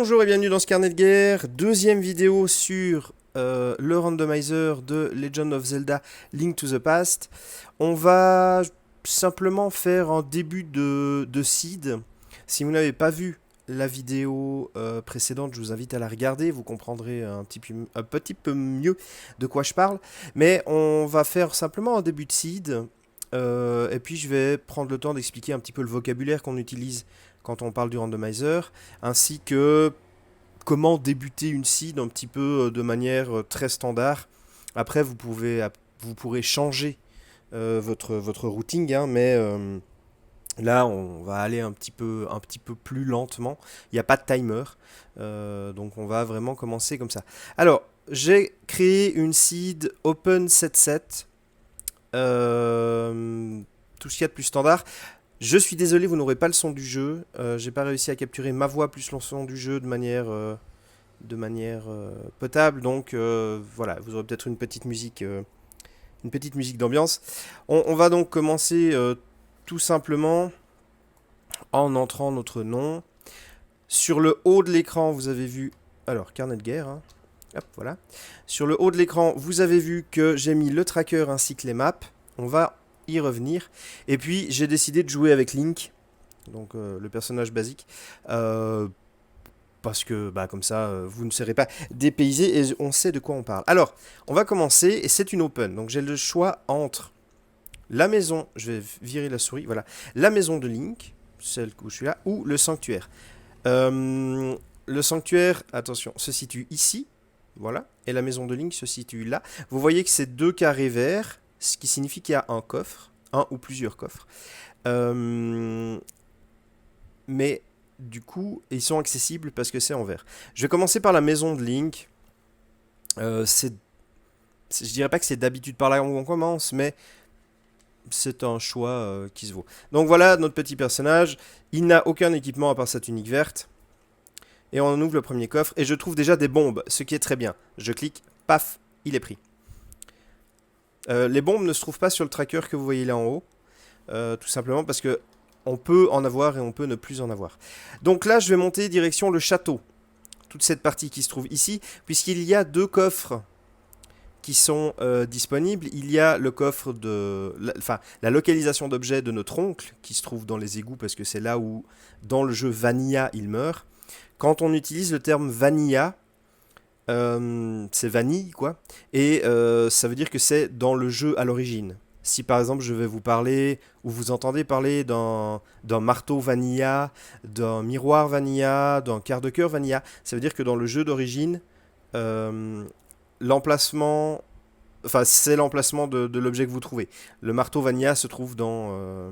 Bonjour et bienvenue dans ce carnet de guerre, deuxième vidéo sur le randomizer de Legend of Zelda Link to the Past. On va simplement faire un début de seed. Si vous n'avez pas vu la vidéo précédente, je vous invite à la regarder, vous comprendrez un petit peu mieux de quoi je parle. Mais on va faire simplement un début de seed, et puis je vais prendre le temps d'expliquer un petit peu le vocabulaire qu'on utilise quand on parle du randomizer, ainsi que comment débuter une seed un petit peu de manière très standard. Après, vous pourrez changer votre routing, hein, mais là, on va aller un petit peu plus lentement. Il n'y a pas de timer, donc on va vraiment commencer comme ça. Alors, j'ai créé une seed Open 77, tout ce qu'il y a de plus standard. Je suis désolé, vous n'aurez pas le son du jeu. J'ai pas réussi à capturer ma voix plus le son du jeu de manière potable. Donc voilà, vous aurez peut-être une petite musique d'ambiance. On va donc commencer tout simplement en entrant notre nom. Sur le haut de l'écran, vous avez vu... Alors, carnet de guerre, hein. Hop, voilà. Sur le haut de l'écran, vous avez vu que j'ai mis le tracker ainsi que les maps. On va y revenir. Et puis, j'ai décidé de jouer avec Link, donc le personnage basique, parce que comme ça, vous ne serez pas dépaysé et on sait de quoi on parle. Alors, on va commencer, et c'est une open. Donc, j'ai le choix entre la maison, je vais virer la souris, voilà, la maison de Link, celle où je suis là, ou le sanctuaire. Le sanctuaire, attention, se situe ici, voilà, et la maison de Link se situe là. Vous voyez que c'est deux carrés verts, ce qui signifie qu'il y a un coffre, un ou plusieurs coffres. Mais du coup, ils sont accessibles parce que c'est en vert. Je vais commencer par la maison de Link. Je dirais pas que c'est d'habitude par là où on commence, mais c'est un choix qui se vaut. Donc voilà notre petit personnage. Il n'a aucun équipement à part sa tunique verte. Et on ouvre le premier coffre et je trouve déjà des bombes, ce qui est très bien. Je clique, paf, il est pris. Les bombes ne se trouvent pas sur le tracker que vous voyez là en haut. Tout simplement parce que on peut en avoir et on peut ne plus en avoir. Donc là, je vais monter direction le château. Toute cette partie qui se trouve ici, puisqu'il y a deux coffres qui sont disponibles. Il y a le coffre la localisation d'objets de notre oncle, qui se trouve dans les égouts, parce que c'est là où, dans le jeu Vanilla, il meurt. Quand on utilise le terme Vanilla, c'est vanille, quoi. Et ça veut dire que c'est dans le jeu à l'origine. Si par exemple je vais vous parler, ou vous entendez parler d'un marteau Vanilla, d'un miroir Vanilla, d'un quart de cœur Vanilla, ça veut dire que dans le jeu d'origine, l'emplacement... Enfin, c'est l'emplacement de l'objet que vous trouvez. Le marteau Vanilla se trouve dans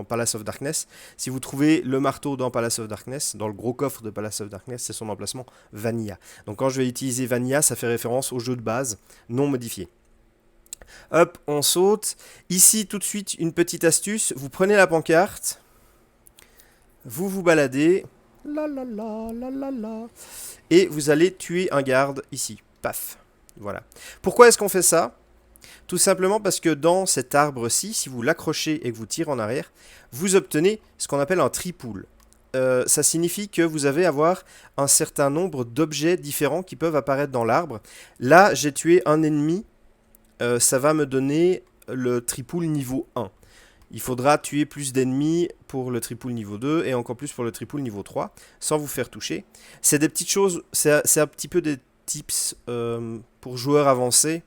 Palace of Darkness. Si vous trouvez le marteau dans Palace of Darkness, dans le gros coffre de Palace of Darkness, c'est son emplacement Vanilla. Donc quand je vais utiliser Vanilla, ça fait référence au jeu de base, non modifié. Hop, on saute. Ici, tout de suite, une petite astuce. Vous prenez la pancarte, vous vous baladez, et vous allez tuer un garde ici. Paf. Voilà. Pourquoi est-ce qu'on fait ça? Tout simplement parce que dans cet arbre-ci, si vous l'accrochez et que vous tirez en arrière, vous obtenez ce qu'on appelle un tripool. Ça signifie que vous allez avoir un certain nombre d'objets différents qui peuvent apparaître dans l'arbre. Là, j'ai tué un ennemi. Ça va me donner le tripool niveau 1. Il faudra tuer plus d'ennemis pour le tripool niveau 2 et encore plus pour le tripool niveau 3, sans vous faire toucher. C'est des petites choses, c'est un petit peu des tips pour joueurs avancés.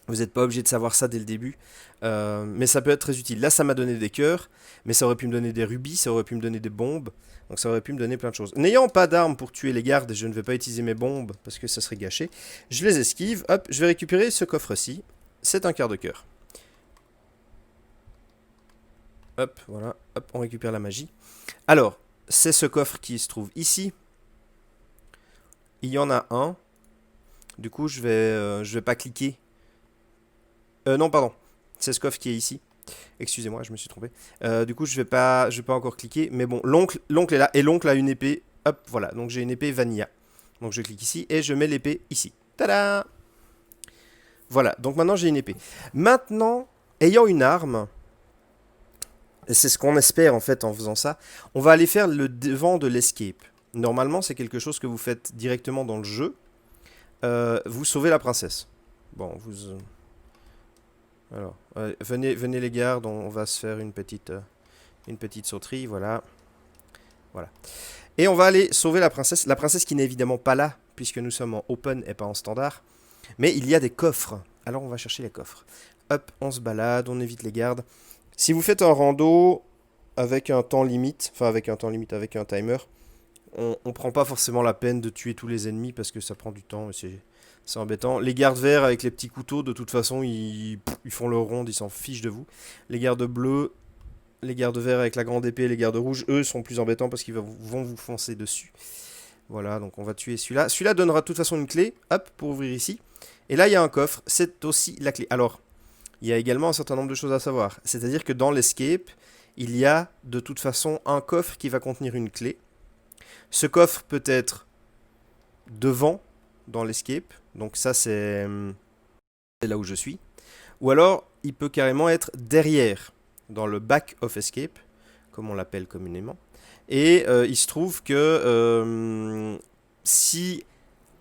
Vous n'êtes pas obligé de savoir ça dès le début, mais ça peut être très utile. Là, ça m'a donné des cœurs, mais ça aurait pu me donner des rubis, ça aurait pu me donner des bombes, donc ça aurait pu me donner plein de choses. N'ayant pas d'armes pour tuer les gardes, je ne vais pas utiliser mes bombes parce que ça serait gâché. Je les esquive, hop, je vais récupérer ce coffre-ci. C'est un quart de cœur. Hop, voilà, hop, on récupère la magie. Alors, c'est ce coffre qui se trouve ici. Il y en a un. Du coup, je vais pas cliquer. Non, pardon. C'est ce coffre qui est ici. Excusez-moi, je me suis trompé. Du coup, je vais pas encore cliquer. Mais bon, l'oncle est là. Et l'oncle a une épée. Hop, voilà. Donc, j'ai une épée Vanilla. Donc, je clique ici et je mets l'épée ici. Tada! Voilà. Donc, maintenant, j'ai une épée. Maintenant, ayant une arme, et c'est ce qu'on espère en fait en faisant ça, on va aller faire le devant de l'escape. Normalement, c'est quelque chose que vous faites directement dans le jeu. Vous sauvez la princesse. Bon, alors, venez les gardes, on va se faire une petite sauterie, voilà. Voilà. Et on va aller sauver la princesse qui n'est évidemment pas là, puisque nous sommes en open et pas en standard. Mais il y a des coffres, alors on va chercher les coffres. Hop, on se balade, on évite les gardes. Si vous faites un rando avec un temps limite, avec un timer, on prend pas forcément la peine de tuer tous les ennemis parce que ça prend du temps et c'est embêtant. Les gardes verts avec les petits couteaux, de toute façon, ils font leur ronde, ils s'en fichent de vous. Les gardes bleus, les gardes verts avec la grande épée, les gardes rouges, eux, sont plus embêtants parce qu'ils vont vous foncer dessus. Voilà, donc on va tuer celui-là. Celui-là donnera de toute façon une clé, hop, pour ouvrir ici. Et là, il y a un coffre, c'est aussi la clé. Alors, il y a également un certain nombre de choses à savoir. C'est-à-dire que dans l'escape, il y a de toute façon un coffre qui va contenir une clé. Ce coffre peut être devant dans l'escape, donc ça c'est là où je suis. Ou alors, il peut carrément être derrière, dans le back of escape, comme on l'appelle communément. Et il se trouve que si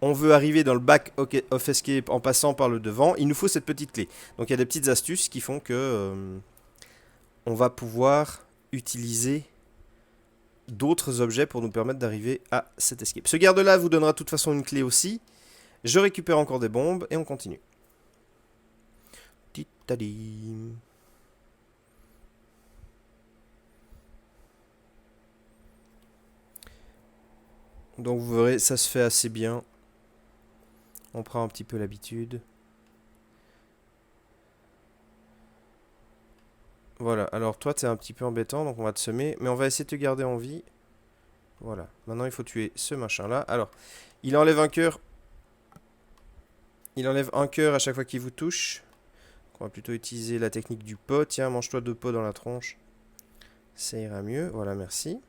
on veut arriver dans le back of escape en passant par le devant, il nous faut cette petite clé. Donc il y a des petites astuces qui font que on va pouvoir utiliser d'autres objets pour nous permettre d'arriver à cet escape. Ce garde-là vous donnera de toute façon une clé aussi. Je récupère encore des bombes et on continue. Titadi. Donc vous verrez, ça se fait assez bien. On prend un petit peu l'habitude. Voilà, alors toi t'es un petit peu embêtant, donc on va te semer, mais on va essayer de te garder en vie. Voilà, maintenant il faut tuer ce machin là. Alors, il enlève un cœur. Il enlève un cœur à chaque fois qu'il vous touche. On va plutôt utiliser la technique du pot. Tiens, mange-toi 2 pots dans la tronche. Ça ira mieux, voilà, merci.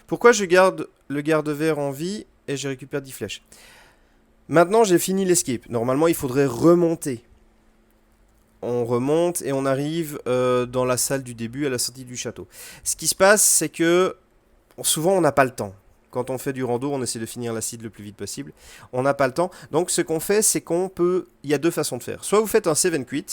Pourquoi je garde le garde vert en vie et je récupère 10 flèches? Maintenant j'ai fini l'escape. Normalement il faudrait remonter. On remonte et on arrive dans la salle du début à la sortie du château. Ce qui se passe, c'est que souvent on n'a pas le temps. Quand on fait du rando, on essaie de finir la seed le plus vite possible. On n'a pas le temps. Donc ce qu'on fait, c'est qu'on peut... Il y a deux façons de faire. Soit vous faites un save and quit,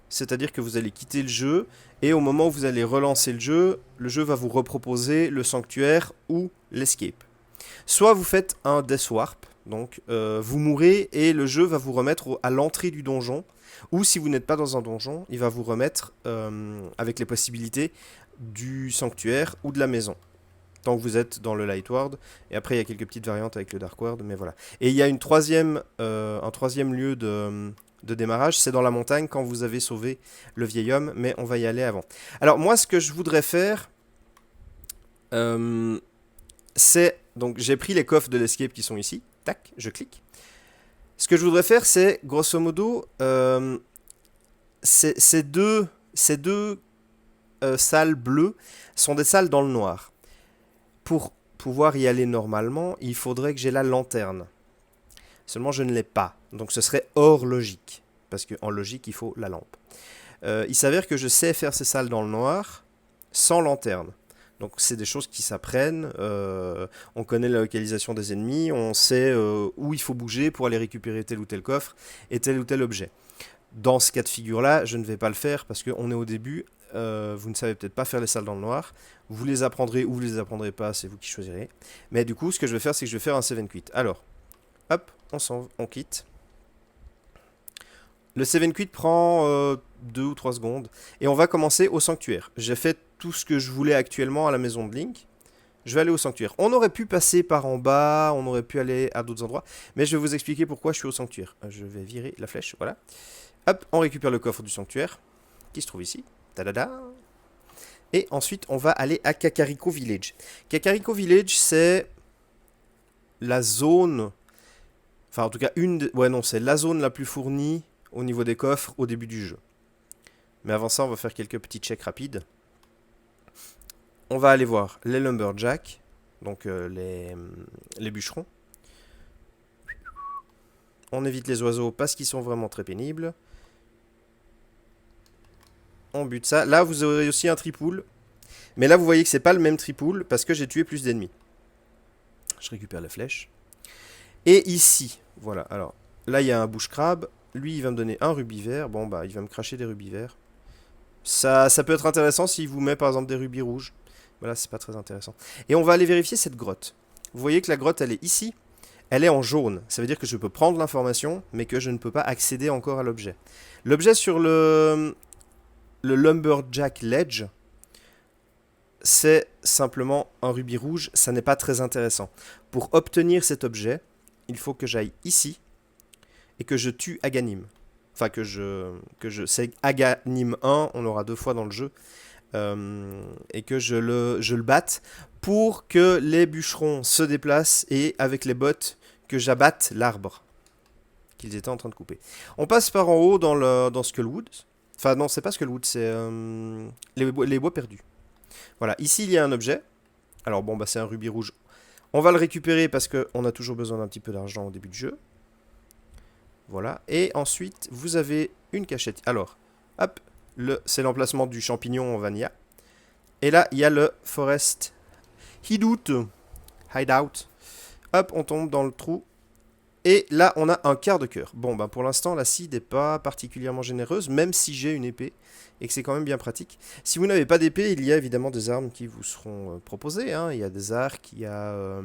c'est-à-dire que vous allez quitter le jeu, et au moment où vous allez relancer le jeu va vous reproposer le sanctuaire ou l'escape. Soit vous faites un death warp, donc vous mourrez et le jeu va vous remettre à l'entrée du donjon, ou si vous n'êtes pas dans un donjon, il va vous remettre avec les possibilités du sanctuaire ou de la maison. Tant que vous êtes dans le Light Ward, et après il y a quelques petites variantes avec le Dark Ward, mais voilà. Et il y a un troisième lieu de démarrage, c'est dans la montagne quand vous avez sauvé le vieil homme, mais on va y aller avant. Alors moi ce que je voudrais faire, c'est, donc j'ai pris les coffres de l'escape qui sont ici, tac, je clique. Ce que je voudrais faire, c'est grosso modo, ces deux salles bleues sont des salles dans le noir. Pour pouvoir y aller normalement, il faudrait que j'ai la lanterne. Seulement je ne l'ai pas, donc ce serait hors logique, parce qu'en logique il faut la lampe. Il s'avère que je sais faire ces salles dans le noir sans lanterne. Donc c'est des choses qui s'apprennent, on connaît la localisation des ennemis, on sait où il faut bouger pour aller récupérer tel ou tel coffre et tel ou tel objet. Dans ce cas de figure-là, je ne vais pas le faire parce qu'on est au début, vous ne savez peut-être pas faire les salles dans le noir, vous les apprendrez ou vous les apprendrez pas, c'est vous qui choisirez. Mais du coup, ce que je vais faire, c'est que je vais faire un save and quit. Alors, hop, on quitte. Le save and quit prend 2 ou 3 secondes. Et on va commencer au sanctuaire. J'ai fait tout ce que je voulais actuellement à la maison de Link. Je vais aller au sanctuaire. On aurait pu passer par en bas, on aurait pu aller à d'autres endroits. Mais je vais vous expliquer pourquoi je suis au sanctuaire. Je vais virer la flèche, voilà. Hop, on récupère le coffre du sanctuaire, qui se trouve ici. Tadada. Et ensuite, on va aller à Kakariko Village. Kakariko Village, c'est la zone... Enfin, en tout cas, c'est la zone la plus fournie au niveau des coffres au début du jeu. Mais avant ça, on va faire quelques petits checks rapides. On va aller voir les lumberjacks, donc les bûcherons. On évite les oiseaux parce qu'ils sont vraiment très pénibles. On bute ça. Là, vous aurez aussi un tripoule. Mais là, vous voyez que c'est pas le même tripoule parce que j'ai tué plus d'ennemis. Je récupère les flèches. Et ici, voilà, alors, là il y a un bushcrab. Lui, il va me donner un rubis vert. Bon, bah, il va me cracher des rubis verts. Ça peut être intéressant s'il vous met par exemple des rubis rouges. Voilà, c'est pas très intéressant. Et on va aller vérifier cette grotte. Vous voyez que la grotte, elle est ici. Elle est en jaune. Ça veut dire que je peux prendre l'information, mais que je ne peux pas accéder encore à l'objet. L'objet sur le Lumberjack Ledge, c'est simplement un rubis rouge. Ça n'est pas très intéressant. Pour obtenir cet objet, il faut que j'aille ici et que je tue Aganim. Enfin, c'est Aganim 1, on l'aura 2 fois dans le jeu. Et que je le batte pour que les bûcherons se déplacent et avec les bottes que j'abatte l'arbre qu'ils étaient en train de couper. On passe par en haut dans Skullwood. Enfin non, c'est pas Skullwood, c'est les bois perdus. Voilà, ici il y a un objet. Alors bon, bah c'est un rubis rouge. On va le récupérer parce qu'on a toujours besoin d'un petit peu d'argent au début du jeu. Voilà, et ensuite vous avez une cachette. Alors, hop, c'est l'emplacement du champignon vanilla. Et là, il y a le Forest Hideout. Hop, on tombe dans le trou. Et là, on a un quart de cœur. Bon, ben pour l'instant, la scie n'est pas particulièrement généreuse, même si j'ai une épée, et que c'est quand même bien pratique. Si vous n'avez pas d'épée, il y a évidemment des armes qui vous seront proposées. Hein. Il y a des arcs, il y a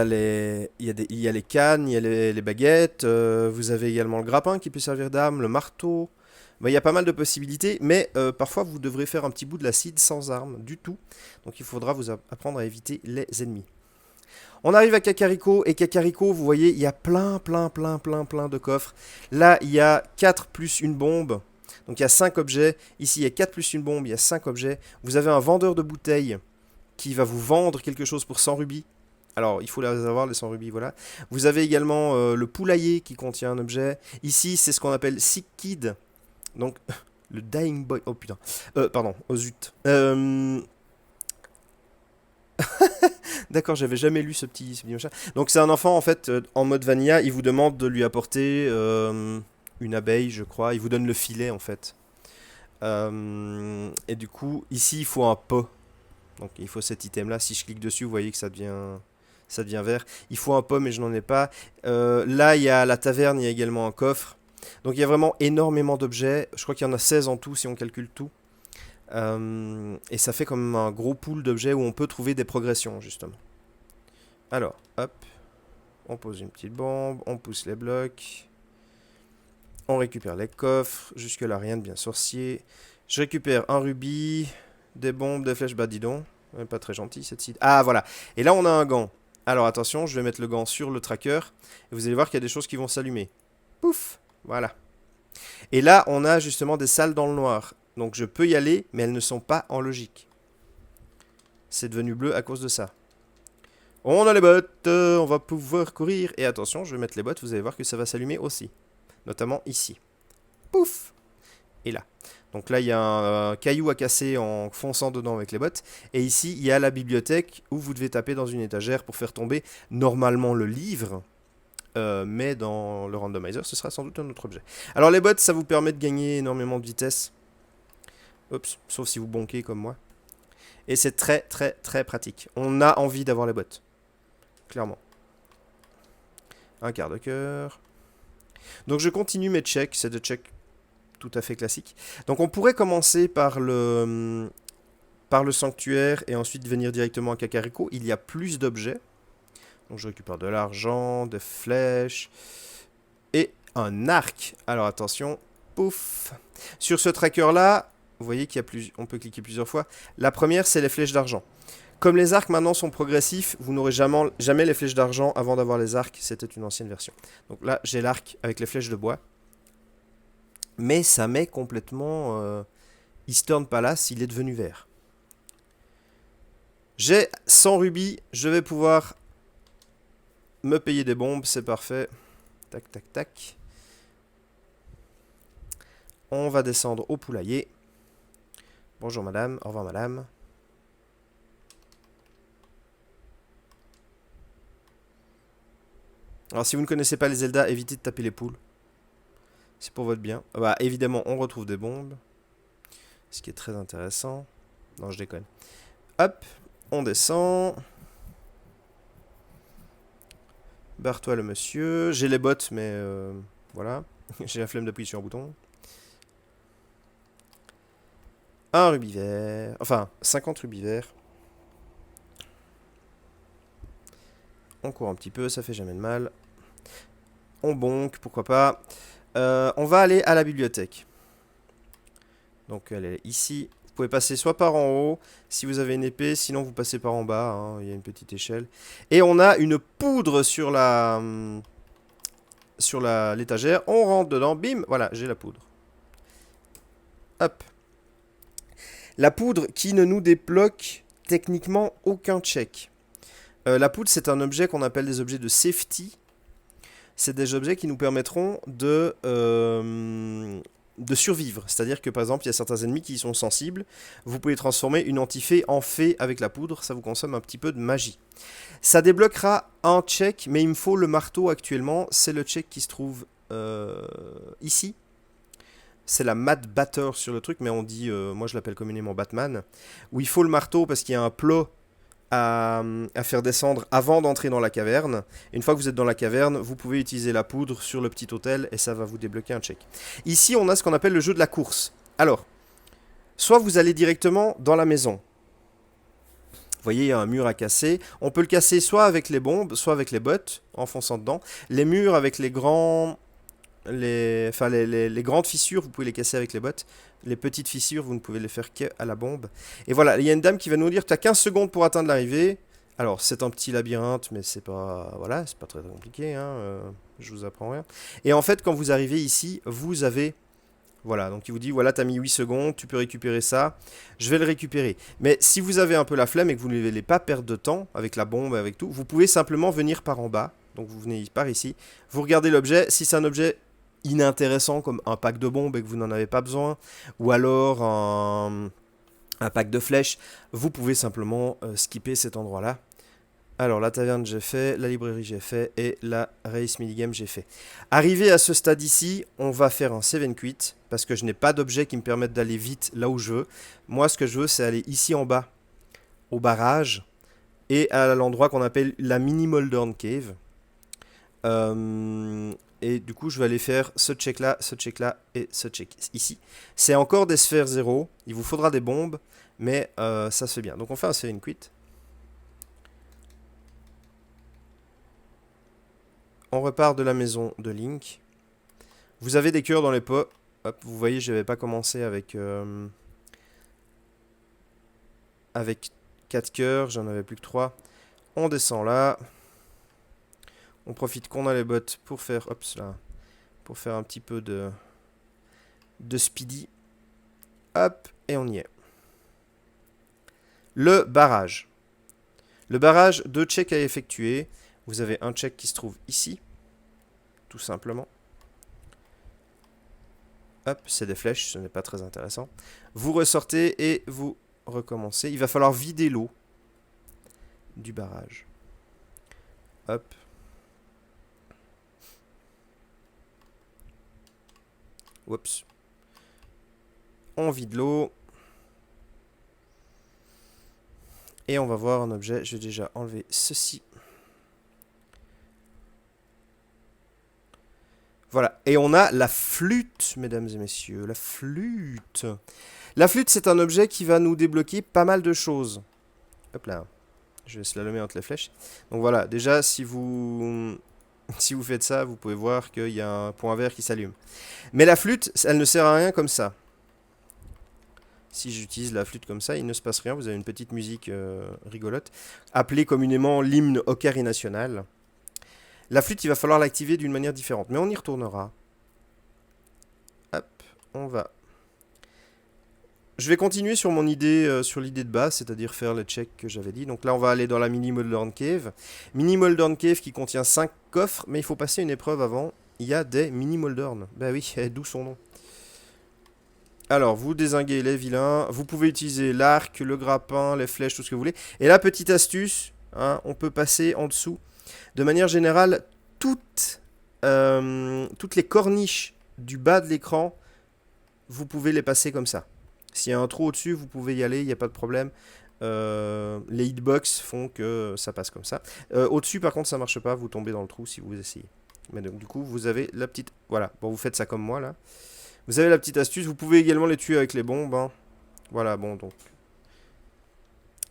les cannes, il y a les baguettes. Vous avez également le grappin qui peut servir d'arme, le marteau. Ben, il y a pas mal de possibilités, mais parfois vous devrez faire un petit bout de l'acide sans arme du tout. Donc il faudra vous apprendre à éviter les ennemis. On arrive à Kakariko, et Kakariko, vous voyez, il y a plein de coffres. Là, il y a 4 plus une bombe. Donc il y a 5 objets. Ici, il y a 4 plus une bombe, il y a 5 objets. Vous avez un vendeur de bouteilles qui va vous vendre quelque chose pour 100 rubis. Alors, il faut les avoir, les 100 rubis, voilà. Vous avez également le poulailler qui contient un objet. Ici, c'est ce qu'on appelle Sick Kid. Donc, le Dying Boy... Oh putain. Pardon, oh zut. D'accord, j'avais jamais lu ce petit machin. Donc, c'est un enfant, en fait, en mode vanilla. Il vous demande de lui apporter une abeille, je crois. Il vous donne le filet, en fait. Et du coup, ici, il faut un pot. Donc, il faut cet item-là. Si je clique dessus, vous voyez que ça devient vert. Il faut un pot, mais je n'en ai pas. Là, il y a la taverne, il y a également un coffre. Donc il y a vraiment énormément d'objets. Je crois qu'il y en a 16 en tout si on calcule tout. Et ça fait comme un gros pool d'objets où on peut trouver des progressions justement. Alors, hop. On pose une petite bombe. On pousse les blocs. On récupère les coffres. Jusque là rien de bien sorcier. Je récupère un rubis. Des bombes, des flèches. Bah dis donc. Pas très gentil cette site. Ah voilà. Et là on a un gant. Alors attention, je vais mettre le gant sur le tracker. Et vous allez voir qu'il y a des choses qui vont s'allumer. Pouf. Voilà. Et là, on a justement des salles dans le noir. Donc je peux y aller, mais elles ne sont pas en logique. C'est devenu bleu à cause de ça. On a les bottes, on va pouvoir courir. Et attention, je vais mettre les bottes, vous allez voir que ça va s'allumer aussi. Notamment ici. Pouf. Et là. Donc là, il y a un caillou à casser en fonçant dedans avec les bottes. Et ici, il y a la bibliothèque où vous devez taper dans une étagère pour faire tomber normalement le livre. Mais dans le randomizer, ce sera sans doute un autre objet. Alors les bots, ça vous permet de gagner énormément de vitesse. Oups, sauf si vous bonkez comme moi. Et c'est très pratique. On a envie d'avoir les bots. Clairement. Un quart de cœur. Donc je continue mes checks. C'est des checks tout à fait classiques. Donc on pourrait commencer par le sanctuaire et ensuite venir directement à Kakariko. Il y a plus d'objets. Donc je récupère de l'argent, des flèches et un arc. Alors attention, pouf. Sur ce tracker-là, vous voyez on peut cliquer plusieurs fois. La première, c'est les flèches d'argent. Comme les arcs maintenant sont progressifs, vous n'aurez jamais les flèches d'argent avant d'avoir les arcs. C'était une ancienne version. Donc là, j'ai l'arc avec les flèches de bois. Mais ça met complètement Eastern Palace, il est devenu vert. J'ai 100 rubis, je vais pouvoir me payer des bombes, c'est parfait. Tac. On va descendre au poulailler. Bonjour madame, au revoir madame. Alors si vous ne connaissez pas les Zelda, évitez de taper les poules. C'est pour votre bien. Bah évidemment, on retrouve des bombes. Ce qui est très intéressant. Non, je déconne. Hop, on descend. Barre-toi le monsieur. J'ai les bottes, mais voilà. J'ai la flemme d'appuyer sur un bouton. Un rubis vert. Enfin, 50 rubis verts. On court un petit peu, ça fait jamais de mal. On bonk, pourquoi pas. On va aller à la bibliothèque. Donc elle est ici. Vous pouvez passer soit par en haut, si vous avez une épée, sinon vous passez par en bas, hein, il y a une petite échelle. Et on a une poudre sur l'étagère. On rentre dedans, bim, voilà, j'ai la poudre. Hop. La poudre qui ne nous débloque techniquement aucun check. La poudre, c'est un objet qu'on appelle des objets de safety. C'est des objets qui nous permettront de survivre. C'est-à-dire que, par exemple, il y a certains ennemis qui y sont sensibles. Vous pouvez transformer une antifée en fée avec la poudre. Ça vous consomme un petit peu de magie. Ça débloquera un check, mais il me faut le marteau actuellement. C'est le check qui se trouve ici. C'est la Mad Batter sur le truc, mais on dit, moi je l'appelle communément Batman, où il faut le marteau parce qu'il y a un plot à faire descendre avant d'entrer dans la caverne. Et une fois que vous êtes dans la caverne, vous pouvez utiliser la poudre sur le petit hôtel et ça va vous débloquer un check. Ici, on a ce qu'on appelle le jeu de la course. Alors, soit vous allez directement dans la maison. Vous voyez, il y a un mur à casser. On peut le casser soit avec les bombes, soit avec les bottes, en fonçant dedans. Les murs avec les grandes fissures, vous pouvez les casser avec les bottes. Les petites fissures, vous ne pouvez les faire qu'à la bombe. Et voilà, il y a une dame qui va nous dire, tu as 15 secondes pour atteindre l'arrivée. Alors, c'est un petit labyrinthe, mais c'est pas, voilà, c'est pas très compliqué, hein, je vous apprends rien. Et en fait, quand vous arrivez ici, vous avez, voilà, donc il vous dit, voilà, tu as mis 8 secondes, tu peux récupérer ça. Je vais le récupérer. Mais si vous avez un peu la flemme et que vous ne voulez pas perdre de temps avec la bombe, avec tout, vous pouvez simplement venir par en bas. Donc vous venez par ici, vous regardez l'objet, si c'est un objet inintéressant comme un pack de bombes et que vous n'en avez pas besoin, ou alors un pack de flèches, vous pouvez simplement skipper cet endroit-là. Alors la taverne j'ai fait, la librairie j'ai fait, et la race minigame j'ai fait. Arrivé à ce stade ici, on va faire un save and quit, parce que je n'ai pas d'objet qui me permette d'aller vite là où je veux. Moi ce que je veux c'est aller ici en bas, au barrage, et à l'endroit qu'on appelle la mini Moldorn Cave. Et du coup, je vais aller faire ce check-là et ce check ici. C'est encore des sphères 0. Il vous faudra des bombes, mais ça se fait bien. Donc on fait un save and quit. On repart de la maison de Link. Vous avez des cœurs dans les pots. Hop, vous voyez, je n'avais pas commencé avec 4 cœurs. J'en avais plus que 3. On descend là. On profite qu'on a les bottes pour faire, hop, là, pour faire un petit peu de speedy. Hop, et on y est. Le barrage. Le barrage, 2 checks à effectuer. Vous avez un check qui se trouve ici, tout simplement. Hop, c'est des flèches, ce n'est pas très intéressant. Vous ressortez et vous recommencez. Il va falloir vider l'eau du barrage. Hop. Oups. On vide l'eau. Et on va voir un objet. Je vais déjà enlever ceci. Voilà. Et on a la flûte, mesdames et messieurs. La flûte. La flûte, c'est un objet qui va nous débloquer pas mal de choses. Hop là. Je vais slalomer entre les flèches. Donc voilà. Déjà, si vous faites ça, vous pouvez voir qu'il y a un point vert qui s'allume. Mais la flûte, elle ne sert à rien comme ça. Si j'utilise la flûte comme ça, il ne se passe rien. Vous avez une petite musique rigolote, appelée communément l'hymne Okari national. La flûte, il va falloir l'activer d'une manière différente, mais on y retournera. Hop, on va. Je vais continuer sur mon idée, sur l'idée de base, c'est-à-dire faire le check que j'avais dit. Donc là, on va aller dans la Mini Moldorn Cave. Mini Moldorn Cave qui contient 5 coffres, mais il faut passer une épreuve avant. Il y a des Mini Moldorn. Ben oui, d'où son nom. Alors, vous dézinguez les vilains. Vous pouvez utiliser l'arc, le grappin, les flèches, tout ce que vous voulez. Et la petite astuce, hein, on peut passer en dessous. De manière générale, toutes les corniches du bas de l'écran, vous pouvez les passer comme ça. S'il y a un trou au-dessus, vous pouvez y aller, il n'y a pas de problème. les hitbox font que ça passe comme ça. Au-dessus, par contre, ça marche pas. Vous tombez dans le trou si vous essayez. Mais donc, du coup, vous avez la petite... Voilà. Bon, vous faites ça comme moi, là. Vous avez la petite astuce. Vous pouvez également les tuer avec les bombes. Hein. Voilà, bon, donc...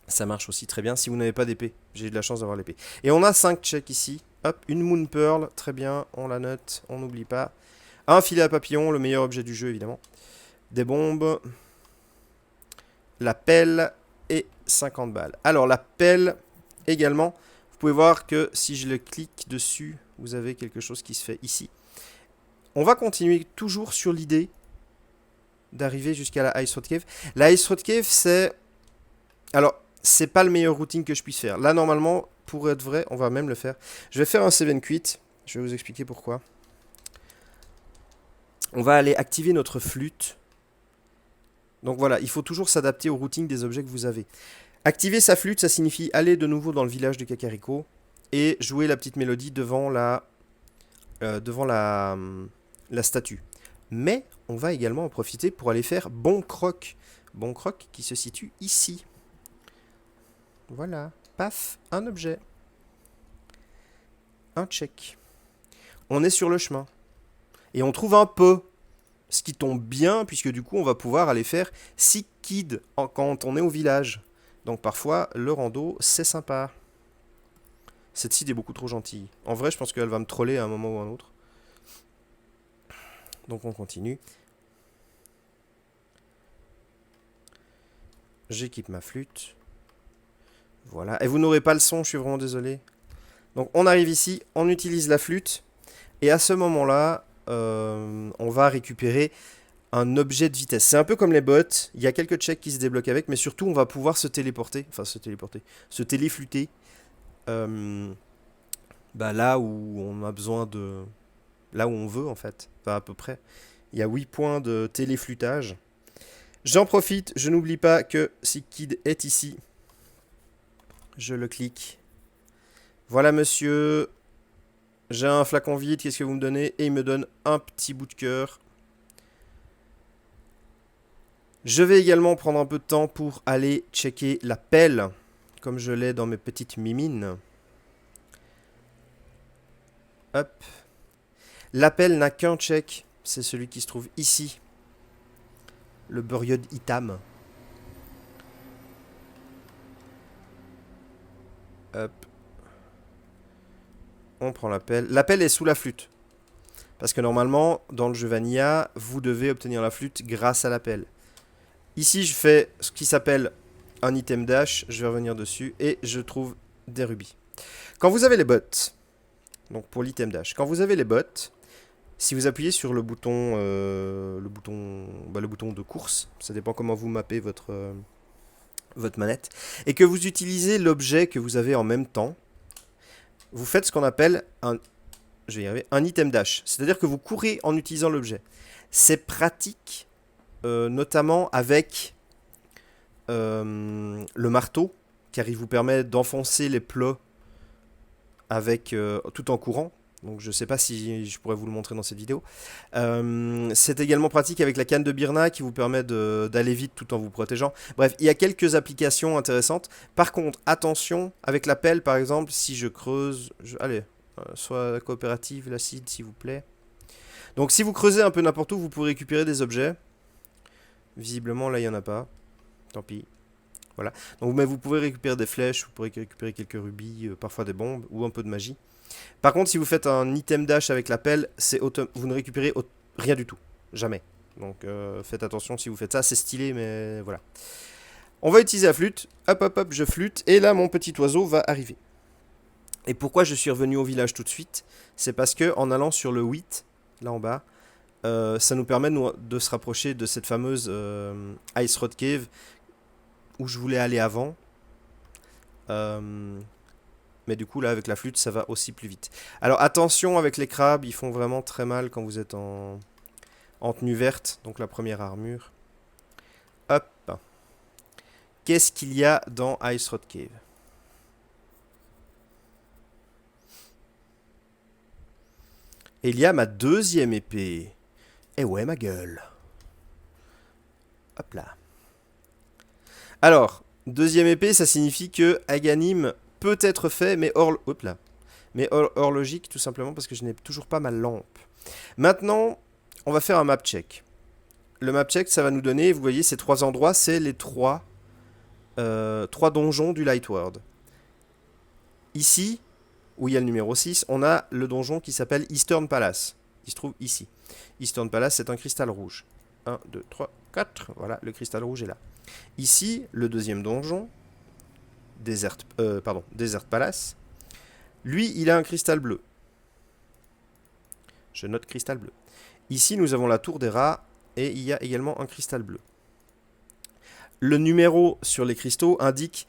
Ça marche aussi très bien si vous n'avez pas d'épée. J'ai eu de la chance d'avoir l'épée. Et on a 5 checks ici. Hop, une Moon Pearl. Très bien, on la note. On n'oublie pas. Un filet à papillon, le meilleur objet du jeu, évidemment. Des bombes. La pelle et 50 balles. Alors, la pelle, également, vous pouvez voir que si je le clique dessus, vous avez quelque chose qui se fait ici. On va continuer toujours sur l'idée d'arriver jusqu'à la Ice Road Cave. La Ice Road Cave, c'est... Alors, c'est pas le meilleur routing que je puisse faire. Là, normalement, pour être vrai, on va même le faire. Je vais faire un 7 quit. Je vais vous expliquer pourquoi. On va aller activer notre flûte. Donc voilà, il faut toujours s'adapter au routing des objets que vous avez. Activer sa flûte, ça signifie aller de nouveau dans le village de Kakariko et jouer la petite mélodie devant la statue. Mais on va également en profiter pour aller faire Bon Croc. Bon Croc qui se situe ici. Voilà, paf, un objet. Un check. On est sur le chemin. Et on trouve un peu. Ce qui tombe bien, puisque du coup, on va pouvoir aller faire Sick Kid quand on est au village. Donc parfois, le rando, c'est sympa. Cette seed est beaucoup trop gentille. En vrai, je pense qu'elle va me troller à un moment ou à un autre. Donc on continue. J'équipe ma flûte. Voilà. Et vous n'aurez pas le son, je suis vraiment désolé. Donc on arrive ici, on utilise la flûte. Et à ce moment-là, on va récupérer un objet de vitesse. C'est un peu comme les bots. Il y a quelques checks qui se débloquent avec, mais surtout on va pouvoir se téléporter. Enfin se téléporter. Se téléfluter. Là où on a besoin de... Là où on veut en fait. Enfin à peu près. Il y a 8 points de téléflutage. J'en profite, je n'oublie pas que Sick Kid est ici. Je le clique. Voilà monsieur. J'ai un flacon vide, qu'est-ce que vous me donnez? Et il me donne un petit bout de cœur. Je vais également prendre un peu de temps pour aller checker la pelle, comme je l'ai dans mes petites mimines. Hop. La pelle n'a qu'un check, c'est celui qui se trouve ici. Le Buried Itam. Hop. On prend la pelle. La pelle est sous la flûte. Parce que normalement, dans le jeu Vanilla, vous devez obtenir la flûte grâce à la pelle. Ici, je fais ce qui s'appelle un item dash. Je vais revenir dessus. Et je trouve des rubis. Quand vous avez les bottes, donc pour l'item dash, quand vous avez les bottes, si vous appuyez sur le bouton de course, ça dépend comment vous mappez votre manette, et que vous utilisez l'objet que vous avez en même temps, vous faites ce qu'on appelle un item dash. C'est-à-dire que vous courez en utilisant l'objet. C'est pratique, notamment avec le marteau, car il vous permet d'enfoncer les plots avec, tout en courant. Donc je ne sais pas si je pourrais vous le montrer dans cette vidéo. C'est également pratique avec la canne de Birna qui vous permet d'aller vite tout en vous protégeant. Bref, il y a quelques applications intéressantes. Par contre, attention, avec la pelle par exemple, si je creuse... allez, soit coopérative, l'acide s'il vous plaît. Donc si vous creusez un peu n'importe où, vous pourrez récupérer des objets. Visiblement là il n'y en a pas. Tant pis. Voilà. Donc, mais vous pouvez récupérer des flèches, vous pourrez récupérer quelques rubis, parfois des bombes ou un peu de magie. Par contre, si vous faites un item dash avec la pelle, vous ne récupérez rien du tout. Jamais. Donc faites attention si vous faites ça. C'est stylé, mais voilà. On va utiliser la flûte. Hop, hop, hop, je flûte. Et là, mon petit oiseau va arriver. Et pourquoi je suis revenu au village tout de suite? C'est parce que en allant sur le 8, là en bas, ça nous permet de se rapprocher de cette fameuse Ice Road Cave où je voulais aller avant. Mais du coup, là, avec la flûte, ça va aussi plus vite. Alors, attention avec les crabes, ils font vraiment très mal quand vous êtes en tenue verte. Donc, la première armure. Hop. Qu'est-ce qu'il y a dans Ice Road Cave? Et il y a ma deuxième épée. Eh ouais, ma gueule. Hop là. Alors, Deuxième épée, ça signifie que Aghanim peut être fait, mais hors logique, tout simplement parce que je n'ai toujours pas ma lampe. Maintenant, on va faire un map check. Le map check, ça va nous donner, vous voyez, ces trois endroits, c'est les trois donjons du Light World. Ici, où il y a le numéro 6, on a le donjon qui s'appelle Eastern Palace. Il se trouve ici. Eastern Palace, c'est un cristal rouge. 1, 2, 3, 4. Voilà, le cristal rouge est là. Ici, le deuxième donjon, Desert Palace. Lui, il a un cristal bleu. Je note cristal bleu. Ici, nous avons la tour des rats et il y a également un cristal bleu. Le numéro sur les cristaux indique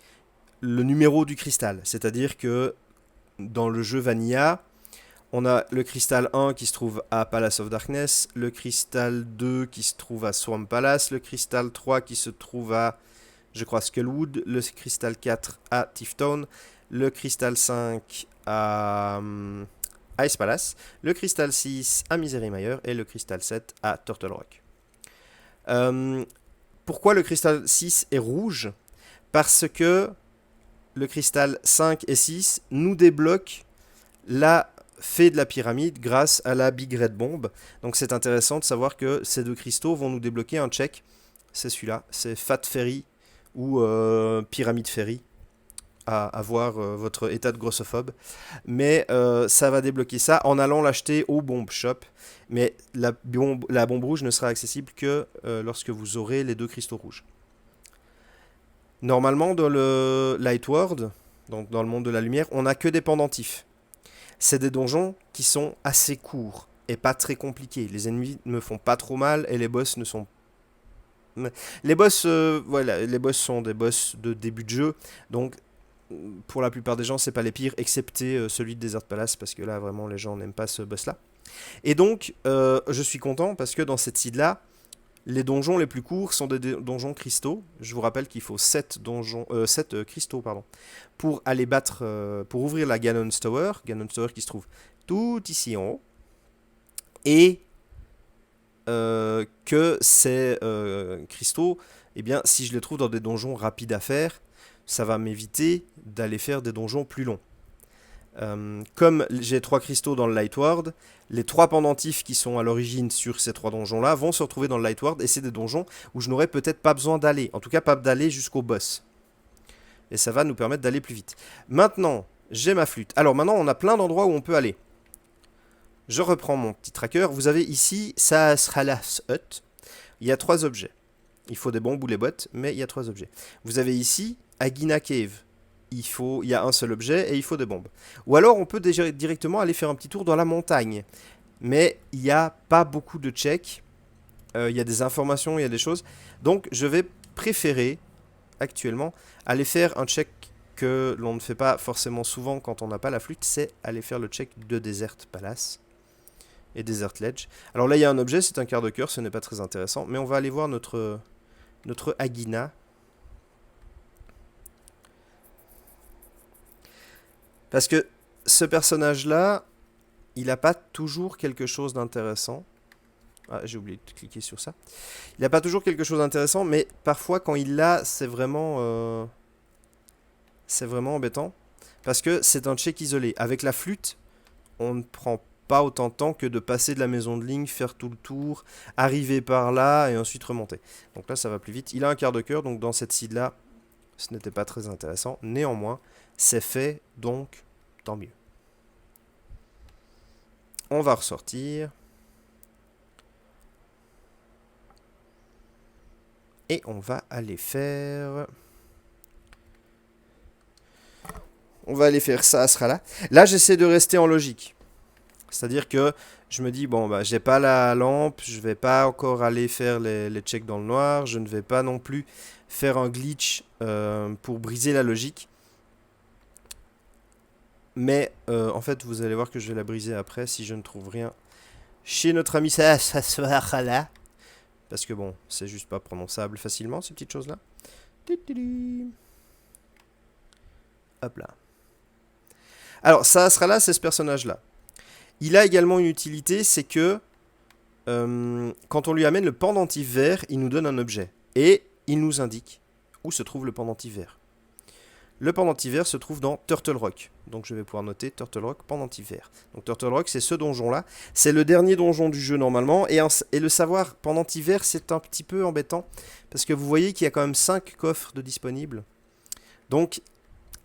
le numéro du cristal. C'est-à-dire que dans le jeu Vanilla, on a le cristal 1 qui se trouve à Palace of Darkness, le cristal 2 qui se trouve à Swamp Palace, le cristal 3 qui se trouve à, je crois, Skullwood, le cristal 4 à Tifton, le cristal 5 à Ice Palace, le cristal 6 à Misery Mire et le cristal 7 à Turtle Rock. Pourquoi le cristal 6 est rouge? Parce que le cristal 5 et 6 nous débloquent la fée de la pyramide grâce à la Big Red Bomb. Donc c'est intéressant de savoir que ces deux cristaux vont nous débloquer un check. C'est celui-là, c'est Fat Fairy ou Pyramide Fairy. À voir votre état de grossophobe. Mais ça va débloquer ça en allant l'acheter au Bomb Shop. Mais la bombe rouge ne sera accessible que lorsque vous aurez les deux cristaux rouges. Normalement, dans le Light World, donc dans le monde de la lumière, on n'a que des pendentifs. C'est des donjons qui sont assez courts et pas très compliqués. Les ennemis ne me font pas trop mal et les boss ne sont... Les boss, les boss sont des boss de début de jeu, donc pour la plupart des gens, c'est pas les pires, excepté celui de Desert Palace, parce que là, vraiment, les gens n'aiment pas ce boss-là. Et donc, je suis content, parce que dans cette seed-là, les donjons les plus courts sont des donjons cristaux. Je vous rappelle qu'il faut 7 cristaux pour aller battre, pour ouvrir la Ganon's Tower qui se trouve tout ici en haut. Et que ces cristaux, eh bien, si je les trouve dans des donjons rapides à faire, ça va m'éviter d'aller faire des donjons plus longs. Comme j'ai 3 cristaux dans le Light World, les 3 pendentifs qui sont à l'origine sur ces 3 donjons-là vont se retrouver dans le Light World, et c'est des donjons où je n'aurai peut-être pas besoin d'aller, en tout cas pas d'aller jusqu'au boss. Et ça va nous permettre d'aller plus vite. Maintenant, j'ai ma flûte. Alors maintenant, on a plein d'endroits où on peut aller. Je reprends mon petit tracker. Vous avez ici Sahasralas Hut. Il y a 3 objets. Il faut des bombes ou les bottes, mais il y a 3 objets. Vous avez ici Agina Cave. Il y a un seul objet et il faut des bombes. Ou alors on peut déjà directement aller faire un petit tour dans la montagne. Mais il n'y a pas beaucoup de checks. Il y a des informations, il y a des choses. Donc je vais préférer actuellement aller faire un check que l'on ne fait pas forcément souvent quand on n'a pas la flûte. C'est aller faire le check de Desert Palace et Desert Ledge. Alors là il y a un objet, c'est un quart de cœur, ce n'est pas très intéressant. Mais on va aller voir notre Agina. Parce que ce personnage-là, il n'a pas toujours quelque chose d'intéressant. Ah, j'ai oublié de cliquer sur ça. Il n'a pas toujours quelque chose d'intéressant, mais parfois quand il l'a, c'est vraiment embêtant. Parce que c'est un check isolé. Avec la flûte, on ne prend pas autant de temps que de passer de la maison de ligne, faire tout le tour, arriver par là et ensuite remonter. Donc là, ça va plus vite. Il a un quart de cœur, donc dans cette seed-là, ce n'était pas très intéressant. Néanmoins, c'est fait, donc tant mieux. On va ressortir. Et on va aller faire... ça sera là. Là, j'essaie de rester en logique. C'est-à-dire que je me dis, bon, bah, j'ai pas la lampe, je vais pas encore aller faire les checks dans le noir, je ne vais pas non plus faire un glitch pour briser la logique. Mais en fait, vous allez voir que je vais la briser après si je ne trouve rien chez notre ami là. Parce que bon, c'est juste pas prononçable facilement, ces petites choses-là. Hop là. Alors, ça sera là, c'est ce personnage-là. Il a également une utilité, c'est que quand on lui amène le pendentif vert, il nous donne un objet. Et il nous indique où se trouve le pendentif. Le pendentif se trouve dans Turtle Rock. Donc je vais pouvoir noter Turtle Rock pendentif. Donc Turtle Rock, c'est ce donjon-là. C'est le dernier donjon du jeu normalement. Et le savoir pendentif, c'est un petit peu embêtant. Parce que vous voyez qu'il y a quand même 5 coffres de disponibles. Donc,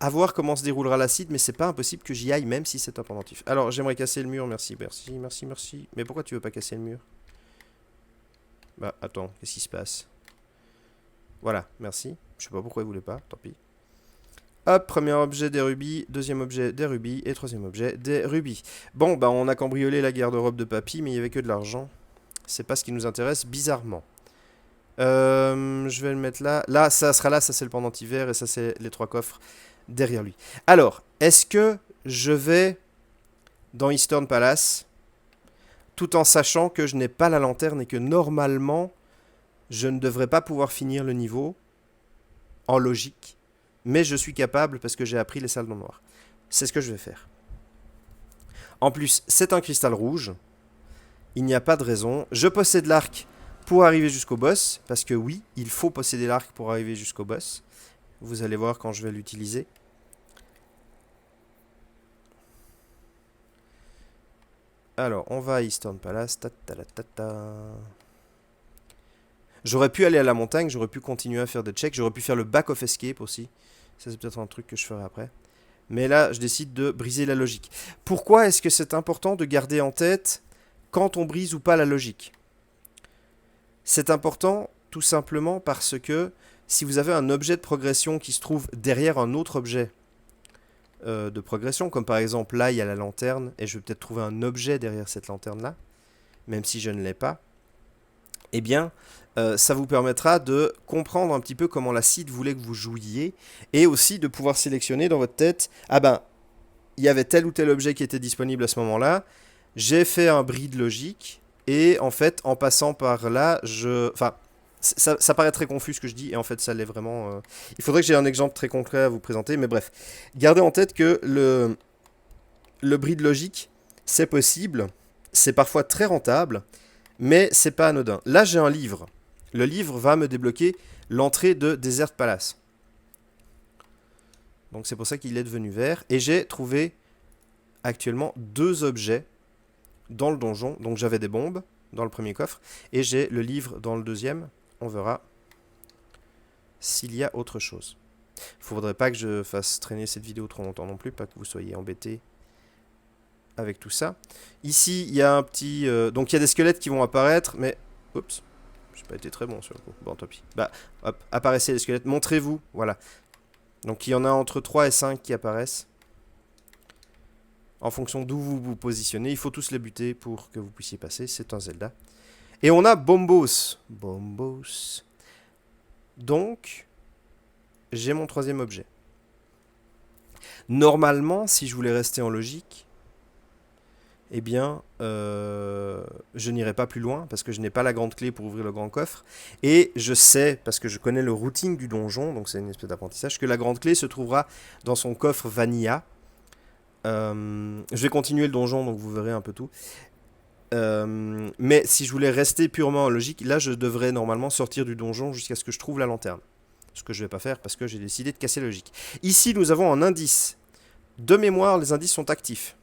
à voir comment se déroulera la site. Mais c'est pas impossible que j'y aille, même si c'est un pendentif. Alors, j'aimerais casser le mur. Merci, merci, merci, merci. Mais pourquoi tu veux pas casser le mur? Bah, attends, qu'est-ce qui se passe? Voilà, merci. Je sais pas pourquoi il voulait pas, tant pis. Hop, premier objet des rubis, deuxième objet des rubis et troisième objet des rubis. Bon, bah on a cambriolé la garde-robe de papy, mais il n'y avait que de l'argent. C'est pas ce qui nous intéresse, bizarrement. Je vais le mettre là. Là, ça sera là, ça c'est le pendentif et ça c'est les 3 coffres derrière lui. Alors, est-ce que je vais dans Eastern Palace, tout en sachant que je n'ai pas la lanterne et que normalement, je ne devrais pas pouvoir finir le niveau en logique. Mais je suis capable parce que j'ai appris les salles dans le noir. C'est ce que je vais faire. En plus, c'est un cristal rouge. Il n'y a pas de raison. Je possède l'arc pour arriver jusqu'au boss. Parce que oui, il faut posséder l'arc pour arriver jusqu'au boss. Vous allez voir quand je vais l'utiliser. Alors, on va à Eastern Palace. J'aurais pu aller à la montagne, j'aurais pu continuer à faire des checks, j'aurais pu faire le back of escape aussi. Ça, c'est peut-être un truc que je ferai après. Mais là, je décide de briser la logique. Pourquoi est-ce que c'est important de garder en tête quand on brise ou pas la logique? C'est important tout simplement parce que si vous avez un objet de progression qui se trouve derrière un autre objet de progression, comme par exemple là, il y a la lanterne, et je vais peut-être trouver un objet derrière cette lanterne-là, même si je ne l'ai pas, eh bien, ça vous permettra de comprendre un petit peu comment la site voulait que vous jouiez et aussi de pouvoir sélectionner dans votre tête, ah ben, il y avait tel ou tel objet qui était disponible à ce moment-là, j'ai fait un bris de logique et en fait, en passant par là, enfin, ça paraît très confus ce que je dis et en fait, ça l'est vraiment. Il faudrait que j'ai un exemple très concret à vous présenter, mais bref. Gardez en tête que le bris de logique, c'est possible, c'est parfois très rentable, mais c'est pas anodin. Là, j'ai un livre. Le livre va me débloquer l'entrée de Desert Palace. Donc c'est pour ça qu'il est devenu vert. Et j'ai trouvé actuellement 2 objets dans le donjon. Donc j'avais des bombes dans le premier coffre. Et j'ai le livre dans le deuxième. On verra s'il y a autre chose. Il ne faudrait pas que je fasse traîner cette vidéo trop longtemps non plus. Pas que vous soyez embêtés avec tout ça. Ici, il y a un petit... donc il y a des squelettes qui vont apparaître. Mais... Oups. J'ai pas été très bon sur le coup. Bon, tant pis. Bah, hop, apparaissez les squelettes. Montrez-vous. Voilà. Donc, il y en a entre 3 et 5 qui apparaissent. En fonction d'où vous vous positionnez. Il faut tous les buter pour que vous puissiez passer. C'est un Zelda. Et on a Bombos. Bombos. Donc, j'ai mon 3e objet. Normalement, si je voulais rester en logique, eh bien, je n'irai pas plus loin parce que je n'ai pas la grande clé pour ouvrir le grand coffre. Et je sais, parce que je connais le routing du donjon, donc c'est une espèce d'apprentissage, que la grande clé se trouvera dans son coffre Vanilla. Je vais continuer le donjon, donc vous verrez un peu tout. Mais si je voulais rester purement en logique, là, je devrais normalement sortir du donjon jusqu'à ce que je trouve la lanterne. Ce que je ne vais pas faire parce que j'ai décidé de casser la logique. Ici, nous avons un indice. De mémoire, les indices sont actifs.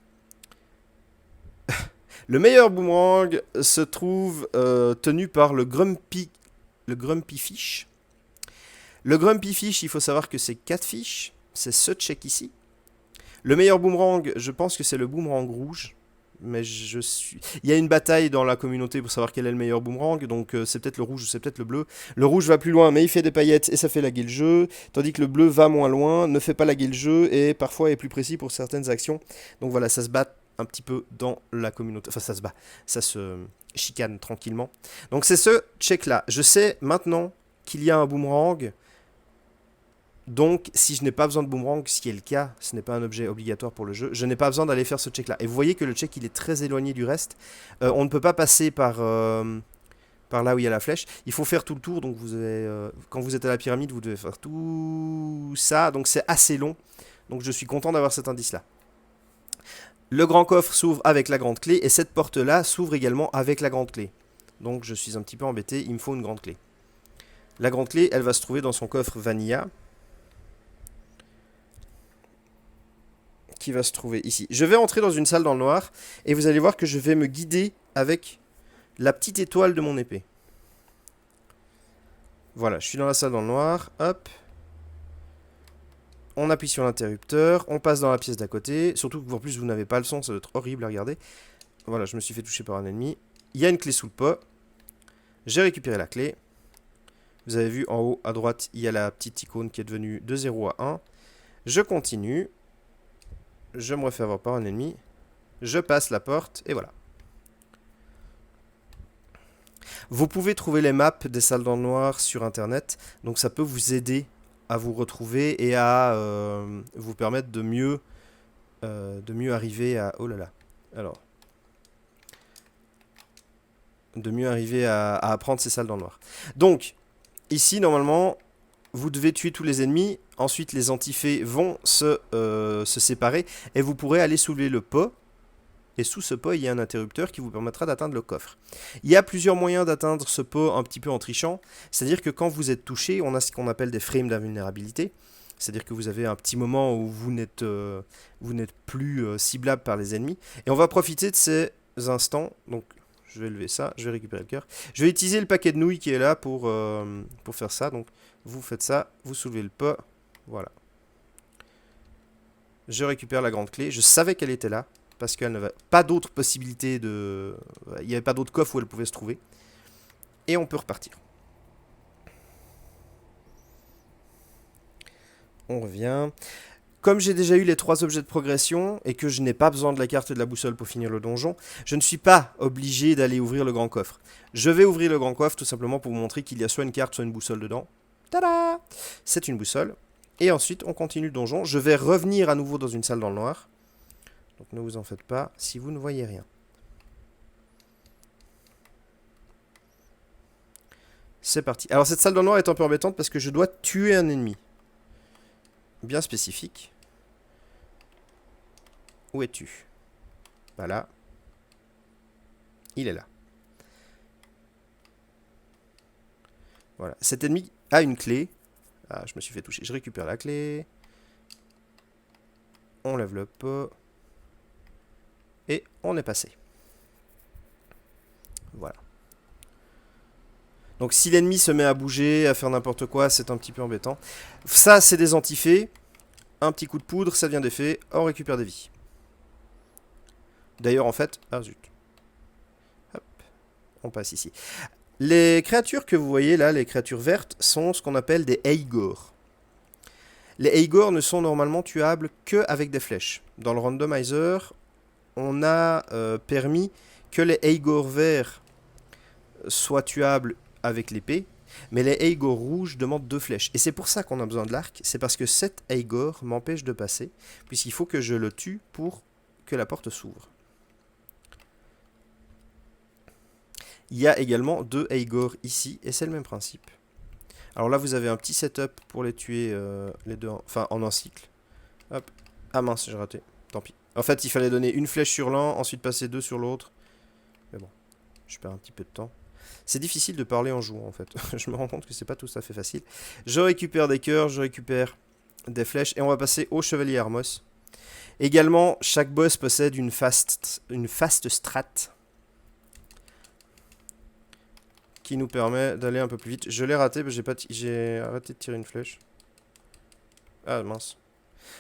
Le meilleur boomerang se trouve tenu par le Grumpy Fish. Le Grumpy Fish, il faut savoir que c'est 4 fiches. C'est ce check ici. Le meilleur boomerang, je pense que c'est le boomerang rouge. Mais il y a une bataille dans la communauté pour savoir quel est le meilleur boomerang. Donc c'est peut-être le rouge ou c'est peut-être le bleu. Le rouge va plus loin, mais il fait des paillettes et ça fait laguer le jeu. Tandis que le bleu va moins loin, ne fait pas laguer le jeu et parfois est plus précis pour certaines actions. Donc voilà, ça se bat un petit peu dans la communauté. Enfin, ça se bat. Ça se chicane tranquillement. Donc c'est ce check-là. Je sais maintenant qu'il y a un boomerang. Donc, si je n'ai pas besoin de boomerang, ce qui est le cas, ce n'est pas un objet obligatoire pour le jeu, je n'ai pas besoin d'aller faire ce check-là. Et vous voyez que le check, il est très éloigné du reste. On ne peut pas passer par là où il y a la flèche. Il faut faire tout le tour. Donc, quand vous êtes à la pyramide, vous devez faire tout ça. Donc, c'est assez long. Donc, je suis content d'avoir cet indice-là. Le grand coffre s'ouvre avec la grande clé. Et cette porte-là s'ouvre également avec la grande clé. Donc, je suis un petit peu embêté. Il me faut une grande clé. La grande clé, elle va se trouver dans son coffre Vanilla, qui va se trouver ici. Je vais entrer dans une salle dans le noir, et vous allez voir que je vais me guider avec la petite étoile de mon épée. Voilà, je suis dans la salle dans le noir, hop. On appuie sur l'interrupteur, on passe dans la pièce d'à côté, surtout que en plus vous n'avez pas le son, ça doit être horrible à regarder. Voilà, je me suis fait toucher par un ennemi. Il y a une clé sous le pot. J'ai récupéré la clé. Vous avez vu en haut à droite, il y a la petite icône qui est devenue de 0 à 1. Je continue. Je me refais avoir par un ennemi. Je passe la porte et voilà. Vous pouvez trouver les maps des salles dans le noir sur internet, donc ça peut vous aider à vous retrouver et à vous permettre de mieux arriver à... Oh là là. Alors. De mieux arriver à apprendre ces salles dans le noir. Donc, ici, normalement, vous devez tuer tous les ennemis. Ensuite, les antifées vont se séparer et vous pourrez aller soulever le pot. Et sous ce pot, il y a un interrupteur qui vous permettra d'atteindre le coffre. Il y a plusieurs moyens d'atteindre ce pot un petit peu en trichant. C'est-à-dire que quand vous êtes touché, on a ce qu'on appelle des frames d'invulnérabilité. C'est-à-dire que vous avez un petit moment où vous n'êtes plus ciblable par les ennemis. Et on va profiter de ces instants. Donc, je vais lever ça, je vais récupérer le cœur. Je vais utiliser le paquet de nouilles qui est là pour faire ça. Donc, vous faites ça, vous soulevez le pot. Voilà. Je récupère la grande clé. Je savais qu'elle était là. Parce qu'elle n'avait pas d'autre possibilité de... Il n'y avait pas d'autre coffre où elle pouvait se trouver. Et on peut repartir. On revient. Comme j'ai déjà eu les 3 objets de progression, et que je n'ai pas besoin de la carte et de la boussole pour finir le donjon, je ne suis pas obligé d'aller ouvrir le grand coffre. Je vais ouvrir le grand coffre tout simplement pour vous montrer qu'il y a soit une carte, soit une boussole dedans. Tada! C'est une boussole. Et ensuite, on continue le donjon. Je vais revenir à nouveau dans une salle dans le noir. Donc ne vous en faites pas si vous ne voyez rien. C'est parti. Alors cette salle dans le noir est un peu embêtante parce que je dois tuer un ennemi. Bien spécifique. Où es-tu? Voilà. Il est là. Voilà. Cet ennemi a une clé. Ah, je me suis fait toucher. Je récupère la clé. On lève le pot. Et on est passé. Voilà. Donc si l'ennemi se met à bouger, à faire n'importe quoi, c'est un petit peu embêtant. Ça, c'est des antifées. Un petit coup de poudre, ça devient des fées. On récupère des vies. D'ailleurs, en fait... Ah, zut. Hop. On passe ici. Les créatures que vous voyez là, les créatures vertes, sont ce qu'on appelle des Eigor. Les Eigor ne sont normalement tuables qu'avec des flèches. Dans le randomizer, on a permis que les Eigor verts soient tuables avec l'épée, mais les Eigor rouges demandent 2 flèches. Et c'est pour ça qu'on a besoin de l'arc, c'est parce que cet Eigor m'empêche de passer, puisqu'il faut que je le tue pour que la porte s'ouvre. Il y a également 2 Eigor ici, et c'est le même principe. Alors là, vous avez un petit setup pour les tuer les deux, en un cycle. Hop. Ah mince, j'ai raté. Tant pis. En fait, il fallait donner une flèche sur l'un, ensuite passer 2 sur l'autre. Mais bon, je perds un petit peu de temps. C'est difficile de parler en jouant, en fait. Je me rends compte que c'est pas tout à fait facile. Je récupère des cœurs, je récupère des flèches, et on va passer au Chevalier Armos. Également, chaque boss possède une fast strat qui nous permet d'aller un peu plus vite. Je l'ai raté, mais j'ai arrêté de tirer une flèche. Ah mince.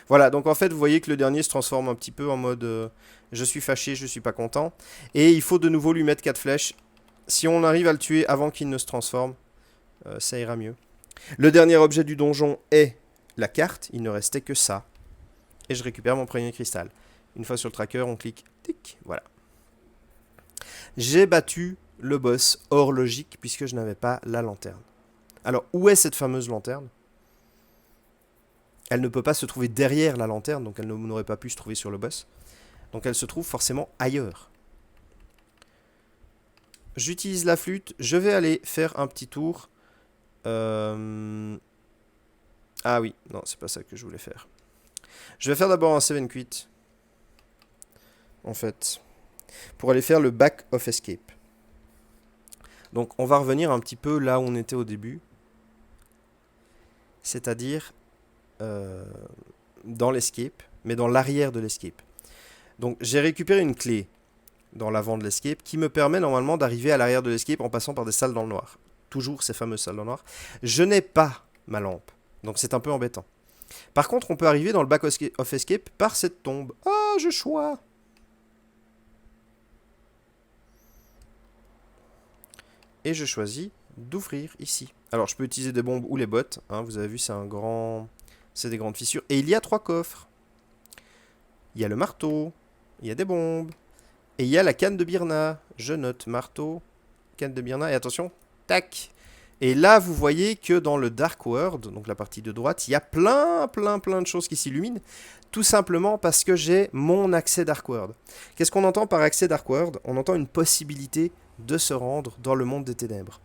Voilà, donc en fait, vous voyez que le dernier se transforme un petit peu en mode je suis fâché, je suis pas content. Et il faut de nouveau lui mettre 4 flèches. Si on arrive à le tuer avant qu'il ne se transforme, ça ira mieux. Le dernier objet du donjon est la carte. Il ne restait que ça. Et je récupère mon premier cristal. Une fois sur le tracker, on clique. Tic, voilà. J'ai battu le boss hors logique puisque je n'avais pas la lanterne. Alors, où est cette fameuse lanterne? Elle ne peut pas se trouver derrière la lanterne, donc elle n'aurait pas pu se trouver sur le boss. Donc elle se trouve forcément ailleurs. J'utilise la flûte, je vais aller faire un petit tour. Ah oui, non, c'est pas ça que je voulais faire. Je vais faire d'abord un 7 quit. En fait. Pour aller faire le back of escape. Donc on va revenir un petit peu là où on était au début. c'est-à-dire dans l'escape, mais dans l'arrière de l'escape. Donc j'ai récupéré une clé dans l'avant de l'escape qui me permet normalement d'arriver à l'arrière de l'escape en passant par des salles dans le noir. Toujours ces fameuses salles dans le noir. Je n'ai pas ma lampe, donc c'est un peu embêtant. Par contre, on peut arriver dans le back of escape par cette tombe. Ah, je choisis. Et je choisis d'ouvrir ici. Alors, je peux utiliser des bombes ou les bottes. Hein, vous avez vu, c'est c'est des grandes fissures. Et il y a 3 coffres. Il y a le marteau, il y a des bombes, et il y a la canne de Birna. Je note marteau, canne de Birna, et attention, tac. Et là, vous voyez que dans le Dark World, donc la partie de droite, il y a plein de choses qui s'illuminent, tout simplement parce que j'ai mon accès Dark World. Qu'est-ce qu'on entend par accès Dark World? On entend une possibilité de se rendre dans le monde des ténèbres.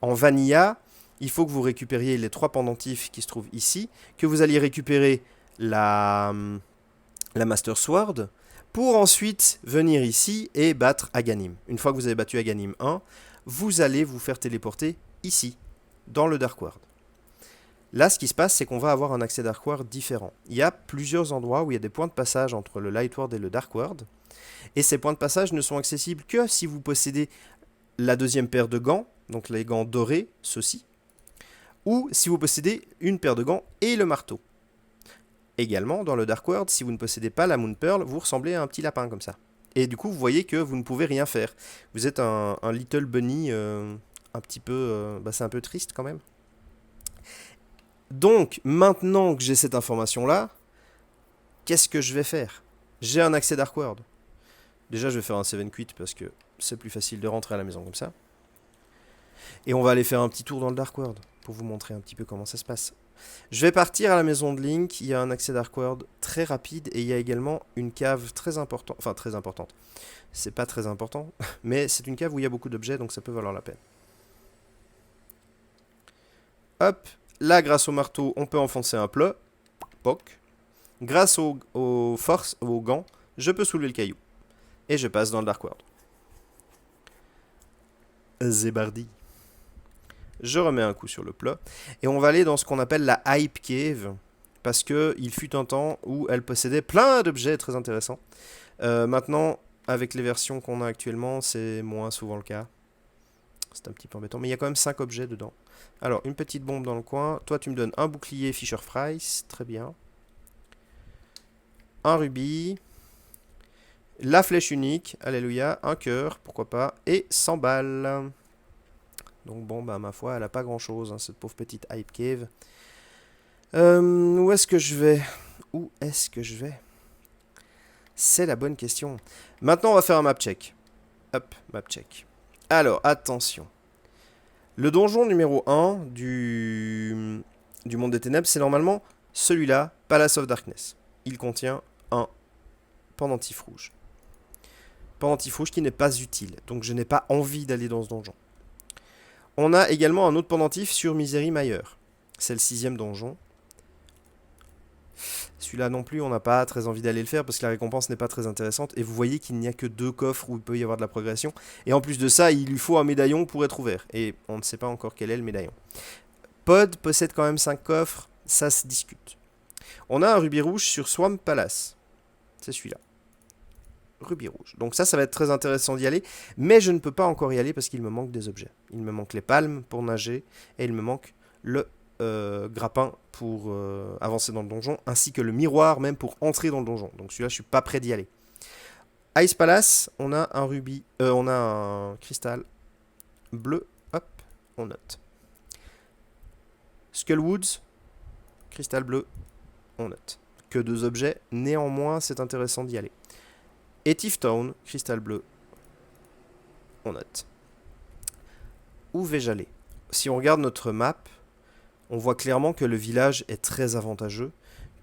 En Vanilla, il faut que vous récupériez les 3 pendentifs qui se trouvent ici, que vous alliez récupérer la Master Sword, pour ensuite venir ici et battre Aghanim. Une fois que vous avez battu Aghanim 1, vous allez vous faire téléporter ici, dans le Dark World. Là, ce qui se passe, c'est qu'on va avoir un accès Dark World différent. Il y a plusieurs endroits où il y a des points de passage entre le Light World et le Dark World, et ces points de passage ne sont accessibles que si vous possédez la 2e paire de gants, donc les gants dorés, ceux-ci, ou si vous possédez une paire de gants et le marteau. Également, dans le Dark World, si vous ne possédez pas la Moon Pearl, vous ressemblez à un petit lapin comme ça. Et du coup, vous voyez que vous ne pouvez rien faire. Vous êtes un little bunny un petit peu... c'est un peu triste quand même. Donc, maintenant que j'ai cette information-là, qu'est-ce que je vais faire? J'ai un accès Dark World. Déjà, je vais faire un 7 quit parce que c'est plus facile de rentrer à la maison comme ça. Et on va aller faire un petit tour dans le Dark World pour vous montrer un petit peu comment ça se passe. Je vais partir à la maison de Link, il y a un accès Dark World très rapide et il y a également une cave très importante, enfin très importante, c'est pas très important, mais c'est une cave où il y a beaucoup d'objets donc ça peut valoir la peine. Hop, là grâce au marteau on peut enfoncer un plat, poc, grâce aux forces, aux gants, je peux soulever le caillou et je passe dans le Dark World. Zébardi. Je remets un coup sur le plat. Et on va aller dans ce qu'on appelle la Hype Cave. Parce qu'il fut un temps où elle possédait plein d'objets très intéressants. Maintenant, avec les versions qu'on a actuellement, c'est moins souvent le cas. C'est un petit peu embêtant. Mais il y a quand même 5 objets dedans. Alors, une petite bombe dans le coin. Toi, tu me donnes un bouclier Fisher-Price. Très bien. Un rubis. La flèche unique. Alléluia. Un cœur. Pourquoi pas. Et 100 balles. Donc bon, bah ma foi, elle a pas grand-chose, hein, cette pauvre petite Hype Cave. Où est-ce que je vais? Où est-ce que je vais? C'est la bonne question. Maintenant, on va faire un map check. Hop, map check. Alors, attention. Le donjon numéro 1 du Monde des Ténèbres, c'est normalement celui-là, Palace of Darkness. Il contient un pendentif rouge. Pendentif rouge qui n'est pas utile, donc je n'ai pas envie d'aller dans ce donjon. On a également un autre pendentif sur Misery Mire. C'est le 6e donjon. Celui-là non plus, on n'a pas très envie d'aller le faire parce que la récompense n'est pas très intéressante. Et vous voyez qu'il n'y a que 2 coffres où il peut y avoir de la progression. Et en plus de ça, il lui faut un médaillon pour être ouvert. Et on ne sait pas encore quel est le médaillon. Pod possède quand même 5 coffres, ça se discute. On a un rubis rouge sur Swamp Palace. C'est celui-là. Rubis rouge. Donc ça va être très intéressant d'y aller. Mais je ne peux pas encore y aller parce qu'il me manque des objets. Il me manque les palmes pour nager. Et il me manque le grappin pour avancer dans le donjon. Ainsi que le miroir même pour entrer dans le donjon. Donc celui-là, je suis pas prêt d'y aller. Ice Palace, on a un rubis. On a un cristal bleu. Hop, on note. Skullwoods, cristal bleu, on note. Que 2 objets. Néanmoins, c'est intéressant d'y aller. Et Town, cristal bleu, on note. Où vais-je aller? Si on regarde notre map, on voit clairement que le village est très avantageux,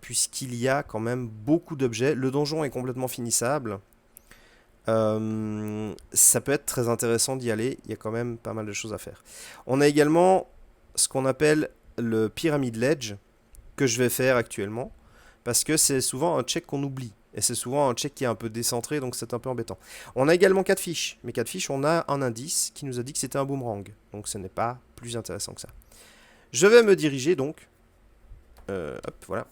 puisqu'il y a quand même beaucoup d'objets. Le donjon est complètement finissable. Ça peut être très intéressant d'y aller, il y a quand même pas mal de choses à faire. On a également ce qu'on appelle le Pyramid Ledge, que je vais faire actuellement, parce que c'est souvent un check qu'on oublie. Et c'est souvent un check qui est un peu décentré, donc c'est un peu embêtant. On a également 4 fiches. Mais 4 fiches, on a un indice qui nous a dit que c'était un boomerang. Donc ce n'est pas plus intéressant que ça. Je vais me diriger donc hop, voilà.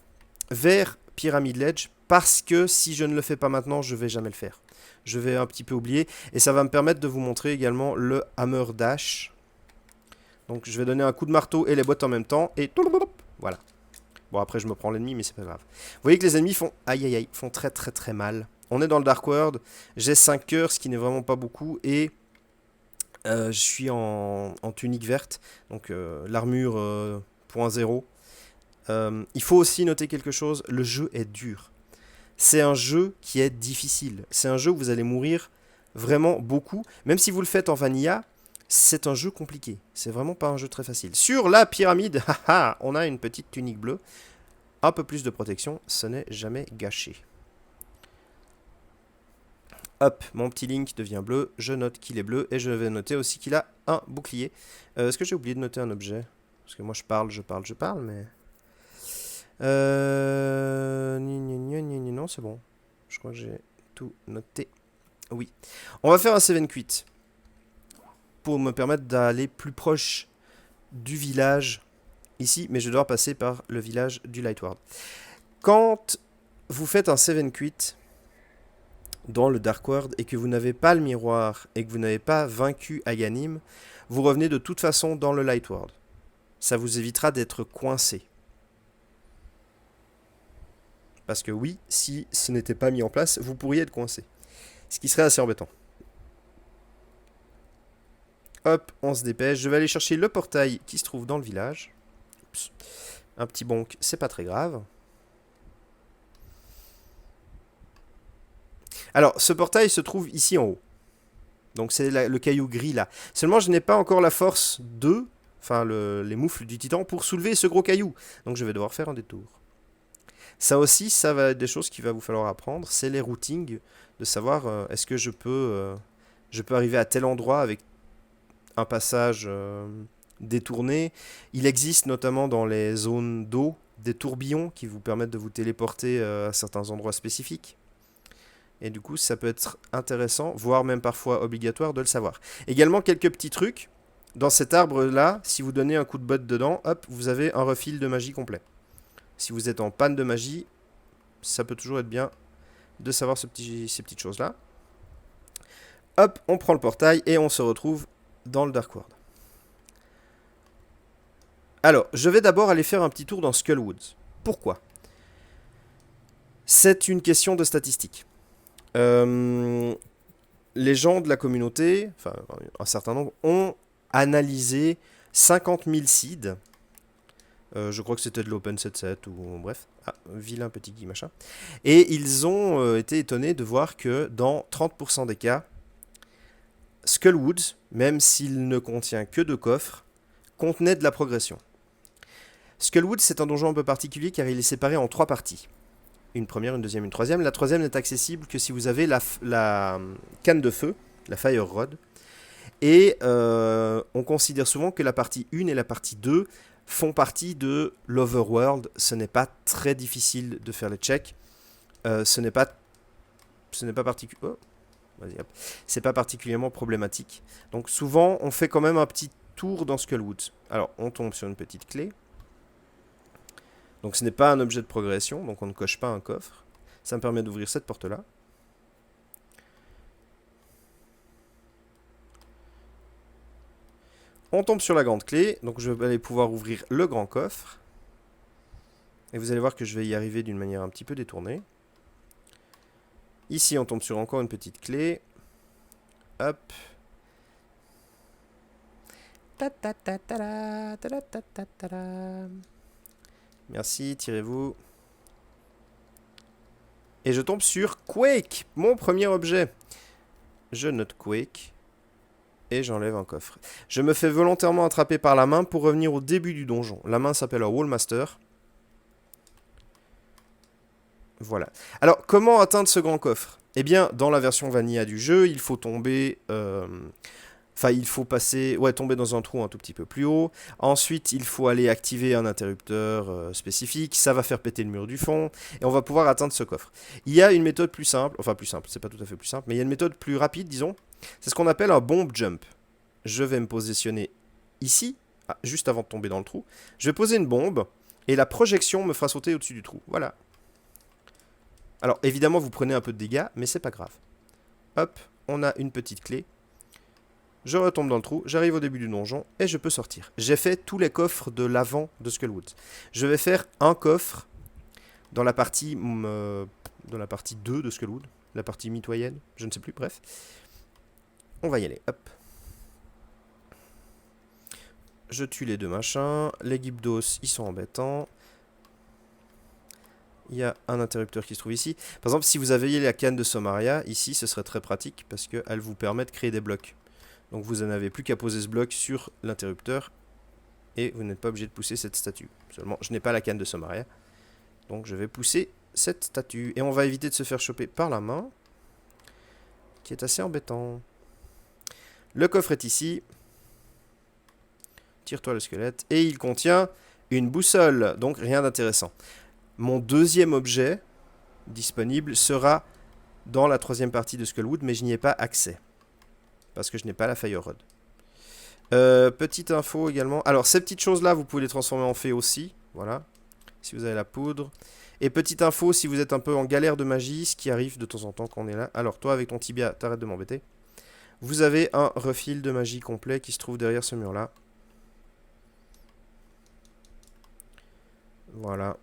Vers Pyramid Ledge, parce que si je ne le fais pas maintenant, je vais jamais le faire. Je vais un petit peu oublier, et ça va me permettre de vous montrer également le Hammer Dash. Donc je vais donner un coup de marteau et les bottes en même temps, et voilà. Bon, après je me prends l'ennemi, mais c'est pas grave. Vous voyez que les ennemis font aïe aïe aïe, font très très très mal. On est dans le Dark World, j'ai 5 cœurs, ce qui n'est vraiment pas beaucoup, et je suis en tunique verte, donc l'armure .0. Il faut aussi noter quelque chose, le jeu est dur. C'est un jeu qui est difficile. C'est un jeu où vous allez mourir vraiment beaucoup. Même si vous le faites en vanilla, c'est un jeu compliqué. C'est vraiment pas un jeu très facile. Sur la pyramide, on a une petite tunique bleue. Un peu plus de protection, ce n'est jamais gâché. Hop, mon petit Link devient bleu. Je note qu'il est bleu et je vais noter aussi qu'il a un bouclier. Est-ce que j'ai oublié de noter un objet? Parce que moi je parle, mais... non, c'est bon. Je crois que j'ai tout noté. Oui. On va faire un 7 quit pour me permettre d'aller plus proche du village ici, mais je dois passer par le village du Lightward. Quand vous faites un 7 quit dans le Dark World et que vous n'avez pas le miroir et que vous n'avez pas vaincu Aganim, vous revenez de toute façon dans le Lightward. Ça vous évitera d'être coincé. Parce que oui, si ce n'était pas mis en place, vous pourriez être coincé. Ce qui serait assez embêtant. Hop, on se dépêche. Je vais aller chercher le portail qui se trouve dans le village. Oups. Un petit bonk, c'est pas très grave. Alors, ce portail se trouve ici en haut. Donc c'est le caillou gris là. Seulement, je n'ai pas encore la force de... Enfin, les moufles du titan pour soulever ce gros caillou. Donc je vais devoir faire un détour. Ça aussi, ça va être des choses qu'il va vous falloir apprendre. C'est les routings, de savoir est-ce que je peux arriver à tel endroit avec un passage détourné. Il existe notamment dans les zones d'eau des tourbillons qui vous permettent de vous téléporter à certains endroits spécifiques. Et du coup, ça peut être intéressant, voire même parfois obligatoire de le savoir. Également, quelques petits trucs. Dans cet arbre-là, si vous donnez un coup de botte dedans, hop, vous avez un refill de magie complet. Si vous êtes en panne de magie, ça peut toujours être bien de savoir ces petites choses-là. Hop, on prend le portail et on se retrouve dans le Dark World. Alors, je vais d'abord aller faire un petit tour dans Skullwoods. Pourquoi? C'est une question de statistiques. Les gens de la communauté, enfin un certain nombre, ont analysé 50 000 seeds. Je crois que c'était de l'Open77 ou bref. Ah, vilain petit guy machin. Et ils ont été étonnés de voir que dans 30% des cas, Skullwoods, même s'il ne contient que 2 coffres, contenait de la progression. Skullwoods, c'est un donjon un peu particulier car il est séparé en 3 parties. Une première, une deuxième, une troisième. La troisième n'est accessible que si vous avez la canne de feu, la Fire Rod. Et on considère souvent que la partie 1 et la partie 2 font partie de l'Overworld. Ce n'est pas très difficile de faire les checks. Ce n'est pas particulièrement problématique. Donc souvent, on fait quand même un petit tour dans Skullwoods. Alors, on tombe sur une petite clé. Donc ce n'est pas un objet de progression, donc on ne coche pas un coffre. Ça me permet d'ouvrir cette porte-là. On tombe sur la grande clé, donc je vais aller pouvoir ouvrir le grand coffre. Et vous allez voir que je vais y arriver d'une manière un petit peu détournée. Ici, on tombe sur encore une petite clé. Hop. Merci, tirez-vous. Et je tombe sur Quake, mon premier objet. Je note Quake. Et j'enlève un coffre. Je me fais volontairement attraper par la main pour revenir au début du donjon. La main s'appelle un Wallmaster. Voilà. Alors, comment atteindre ce grand coffre? Eh bien, dans la version vanilla du jeu, il faut tomber... il faut passer... Ouais, tomber dans un trou un tout petit peu plus haut. Ensuite, il faut aller activer un interrupteur spécifique. Ça va faire péter le mur du fond. Et on va pouvoir atteindre ce coffre. Il y a une méthode plus simple. Enfin, plus simple, c'est pas tout à fait plus simple. Mais il y a une méthode plus rapide, disons. C'est ce qu'on appelle un bomb jump. Je vais me positionner ici, juste avant de tomber dans le trou. Je vais poser une bombe. Et la projection me fera sauter au-dessus du trou. Voilà. Alors, évidemment, vous prenez un peu de dégâts, mais c'est pas grave. Hop, on a une petite clé. Je retombe dans le trou, j'arrive au début du donjon, et je peux sortir. J'ai fait tous les coffres de l'avant de Skullwood. Je vais faire un coffre dans la partie 2 de Skullwood. La partie mitoyenne, je ne sais plus, bref. On va y aller, hop. Je tue les deux machins. Les Gypdos, ils sont embêtants. Il y a un interrupteur qui se trouve ici. Par exemple, si vous avez la canne de Somaria, ici, ce serait très pratique parce qu'elle vous permet de créer des blocs. Donc vous n'en avez plus qu'à poser ce bloc sur l'interrupteur et vous n'êtes pas obligé de pousser cette statue. Seulement, je n'ai pas la canne de Somaria. Donc je vais pousser cette statue. Et on va éviter de se faire choper par la main, qui est assez embêtant. Le coffre est ici. Tire-toi le squelette. Et il contient une boussole, donc rien d'intéressant. Mon deuxième objet disponible sera dans la troisième partie de Skullwood, mais je n'y ai pas accès. Parce que je n'ai pas la Fire Rod. Petite info également. Alors, ces petites choses-là, vous pouvez les transformer en fées aussi. Voilà. Si vous avez la poudre. Et petite info, si vous êtes un peu en galère de magie, ce qui arrive de temps en temps quand on est là. Alors, toi, avec ton tibia, t'arrêtes de m'embêter. Vous avez un refill de magie complet qui se trouve derrière ce mur-là. Voilà.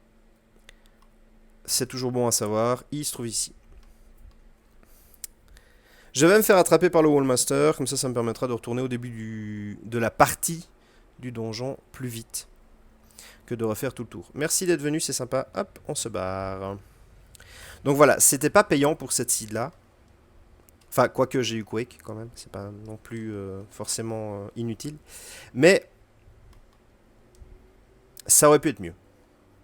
C'est toujours bon à savoir. Il se trouve ici. Je vais me faire attraper par le Wallmaster. Comme ça me permettra de retourner au début de la partie du donjon plus vite que de refaire tout le tour. Merci d'être venu, c'est sympa. Hop, on se barre. Donc voilà, c'était pas payant pour cette seed-là. Enfin, quoique j'ai eu Quake quand même. C'est pas non plus forcément inutile. Mais ça aurait pu être mieux.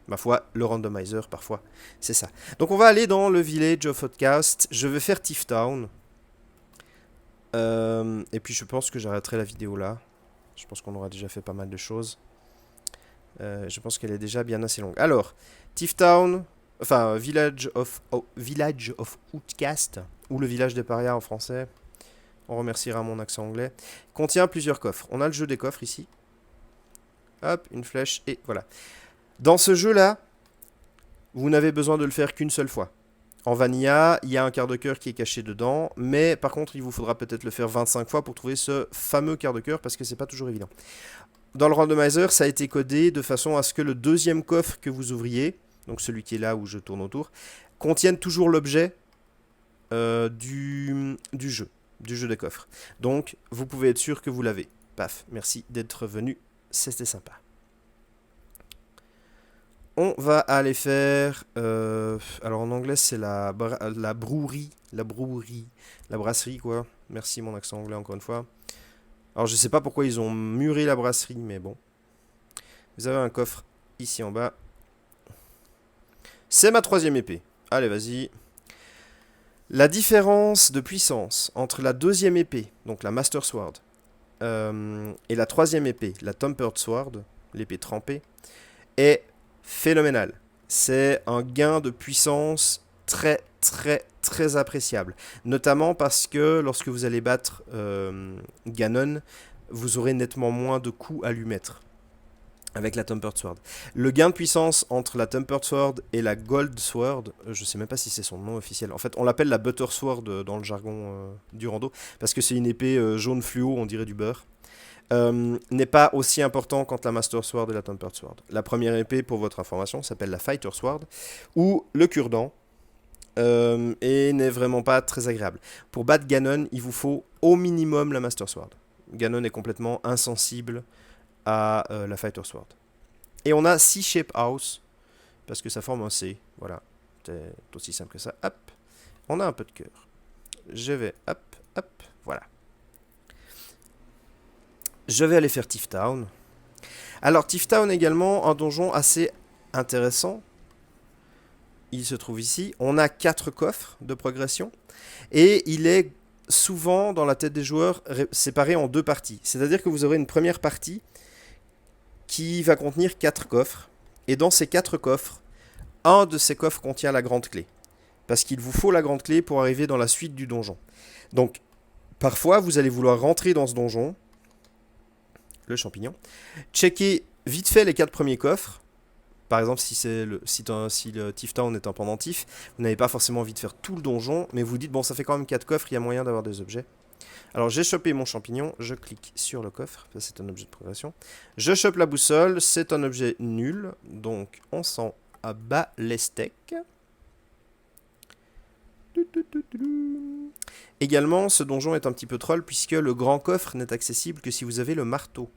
Ma foi, le randomizer, parfois, c'est ça. Donc on va aller dans le Village of Outcast. Je vais faire Thief Town. Et puis je pense que j'arrêterai la vidéo là. Je pense qu'on aura déjà fait pas mal de choses. Je pense qu'elle est déjà bien assez longue. Alors, Thief Town, enfin Village of Outcast, ou le village des parias en français. On remerciera mon accent anglais. Contient plusieurs coffres. On a le jeu des coffres ici. Hop, une flèche et voilà. Dans ce jeu-là, vous n'avez besoin de le faire qu'une seule fois. En vanilla, il y a un quart de cœur qui est caché dedans, mais par contre, il vous faudra peut-être le faire 25 fois pour trouver ce fameux quart de cœur, parce que c'est pas toujours évident. Dans le randomizer, ça a été codé de façon à ce que le deuxième coffre que vous ouvriez, donc celui qui est là où je tourne autour, contienne toujours l'objet du jeu des coffres. Donc, vous pouvez être sûr que vous l'avez. Paf, merci d'être venu, c'était sympa. On va aller faire... alors en anglais c'est la brouerie. La brasserie quoi. Merci mon accent anglais encore une fois. Alors je sais pas pourquoi ils ont muré la brasserie, mais bon. Vous avez un coffre ici en bas. C'est ma troisième épée. Allez vas-y. La différence de puissance entre la deuxième épée, donc la Master Sword, et la troisième épée, la Tempered Sword, l'épée trempée, est phénoménal. C'est un gain de puissance très appréciable. Notamment parce que lorsque vous allez battre Ganon, vous aurez nettement moins de coups à lui mettre avec la Tempered Sword. Le gain de puissance entre la Tempered Sword et la Gold Sword, je sais même pas si c'est son nom officiel. En fait, on l'appelle la Butter Sword dans le jargon du rando, parce que c'est une épée jaune fluo, on dirait du beurre. N'est pas aussi important quand la Master Sword et la Tempered Sword. La première épée, pour votre information, s'appelle la Fighter Sword, ou le cure-dent, et n'est vraiment pas très agréable. Pour battre Ganon, il vous faut au minimum la Master Sword. Ganon est complètement insensible à la Fighter Sword. Et on a 6 Shape House, parce que ça forme un C, voilà, c'est aussi simple que ça. Hop, on a un peu de cœur. Je vais, hop, voilà. Je vais aller faire Thief Town. Alors, Thief Town également, un donjon assez intéressant. Il se trouve ici. On a 4 coffres de progression. Et il est souvent, dans la tête des joueurs, séparé en 2 parties. C'est-à-dire que vous aurez une première partie qui va contenir 4 coffres. Et dans ces 4 coffres, un de ces coffres contient la grande clé. Parce qu'il vous faut la grande clé pour arriver dans la suite du donjon. Donc, parfois, vous allez vouloir rentrer dans ce donjon, le champignon, checker vite fait les 4 premiers coffres, Par exemple, si le Thief Town est un pendentif, vous n'avez pas forcément envie de faire tout le donjon, mais vous dites, bon, ça fait quand même 4 coffres, il y a moyen d'avoir des objets. Alors, j'ai chopé mon champignon, je clique sur le coffre, ça c'est un objet de progression. Je chope la boussole, c'est un objet nul, donc on s'en abat les steaks. Également, ce donjon est un petit peu troll, puisque le grand coffre n'est accessible que si vous avez le marteau.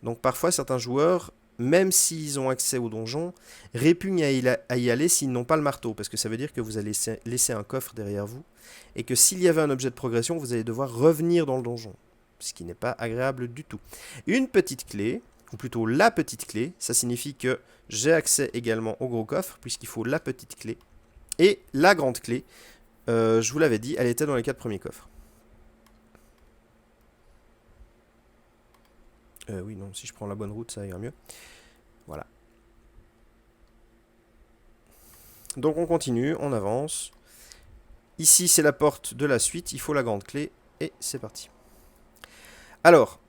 Donc parfois, certains joueurs, même s'ils ont accès au donjon, répugnent à y aller s'ils n'ont pas le marteau, parce que ça veut dire que vous allez laisser un coffre derrière vous, et que s'il y avait un objet de progression, vous allez devoir revenir dans le donjon, ce qui n'est pas agréable du tout. Une petite clé, ou plutôt la petite clé, ça signifie que j'ai accès également au gros coffre, puisqu'il faut la petite clé, et la grande clé, je vous l'avais dit, elle était dans les 4 premiers coffres. Oui, non, si je prends la bonne route, ça ira mieux. Voilà. Donc on continue, on avance. Ici, c'est la porte de la suite, il faut la grande clé, et c'est parti. Alors,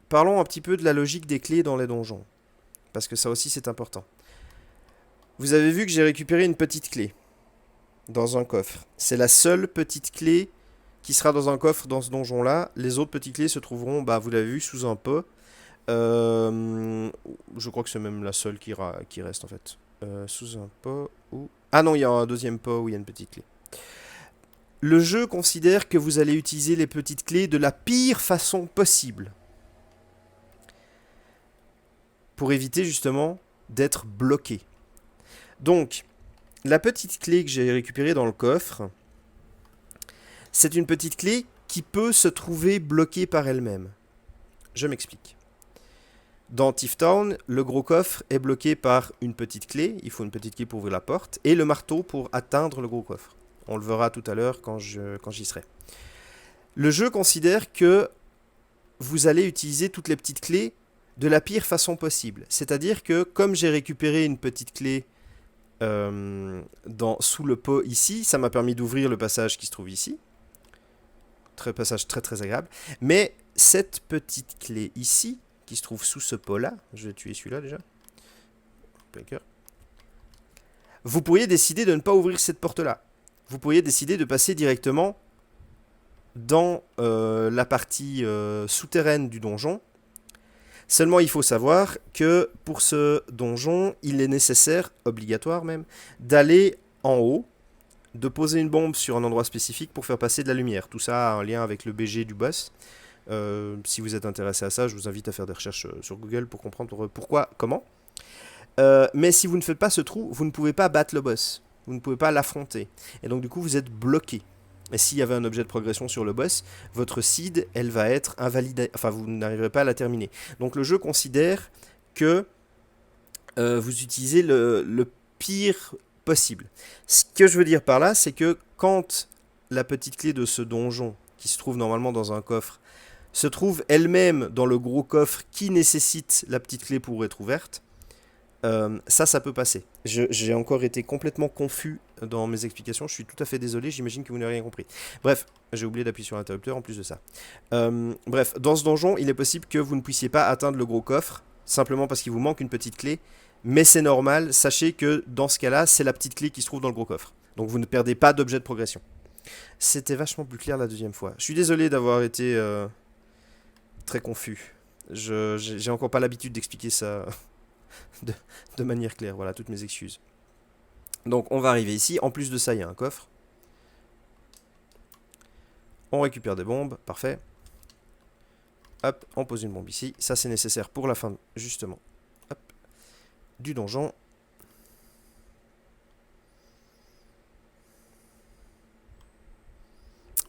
parlons un petit peu de la logique des clés dans les donjons, parce que ça aussi c'est important. Vous avez vu que j'ai récupéré une petite clé dans un coffre. C'est la seule petite clé qui sera dans un coffre dans ce donjon-là. Les autres petites clés se trouveront, bah, vous l'avez vu, sous un pot. Je crois que c'est même la seule qui reste en fait. Sous un pot ou... Ah non, il y a un deuxième pot où il y a une petite clé. Le jeu considère que vous allez utiliser les petites clés de la pire façon possible. Pour éviter justement d'être bloqué. Donc, la petite clé que j'ai récupérée dans le coffre, c'est une petite clé qui peut se trouver bloquée par elle-même. Je m'explique. Dans Thief Town, le gros coffre est bloqué par une petite clé, il faut une petite clé pour ouvrir la porte, et le marteau pour atteindre le gros coffre. On le verra tout à l'heure quand j'y serai. Le jeu considère que vous allez utiliser toutes les petites clés de la pire façon possible. C'est-à-dire que comme j'ai récupéré une petite clé sous le pot ici, ça m'a permis d'ouvrir le passage qui se trouve ici. Passage très très agréable. Mais cette petite clé ici, qui se trouve sous ce pot-là, je vais tuer celui-là déjà. Vous pourriez décider de ne pas ouvrir cette porte-là. Vous pourriez décider de passer directement dans la partie souterraine du donjon. Seulement, il faut savoir que pour ce donjon, il est nécessaire, obligatoire même, d'aller en haut, de poser une bombe sur un endroit spécifique pour faire passer de la lumière. Tout ça a un lien avec le BG du boss. Si vous êtes intéressé à ça, je vous invite à faire des recherches sur Google pour comprendre pourquoi, comment. Mais si vous ne faites pas ce trou, vous ne pouvez pas battre le boss. Vous ne pouvez pas l'affronter. Et donc du coup, vous êtes bloqué. Et s'il y avait un objet de progression sur le boss, votre seed, elle va être invalidée. Enfin, vous n'arriverez pas à la terminer. Donc le jeu considère que vous utilisez le pire possible. Ce que je veux dire par là, c'est que quand la petite clé de ce donjon, qui se trouve normalement dans un coffre, se trouve elle-même dans le gros coffre qui nécessite la petite clé pour être ouverte, ça peut passer. J'ai encore été complètement confus dans mes explications, je suis tout à fait désolé, j'imagine que vous n'avez rien compris. Bref, j'ai oublié d'appuyer sur l'interrupteur en plus de ça. Bref, dans ce donjon, il est possible que vous ne puissiez pas atteindre le gros coffre, simplement parce qu'il vous manque une petite clé, mais c'est normal, sachez que dans ce cas-là, c'est la petite clé qui se trouve dans le gros coffre. Donc vous ne perdez pas d'objet de progression. C'était vachement plus clair la deuxième fois. Je suis désolé d'avoir été très confus. J'ai encore pas l'habitude d'expliquer ça de manière claire. Voilà, toutes mes excuses. Donc on va arriver ici. En plus de ça, il y a un coffre. On récupère des bombes. Parfait. Hop, on pose une bombe ici. Ça, c'est nécessaire pour la fin, justement, hop, du donjon.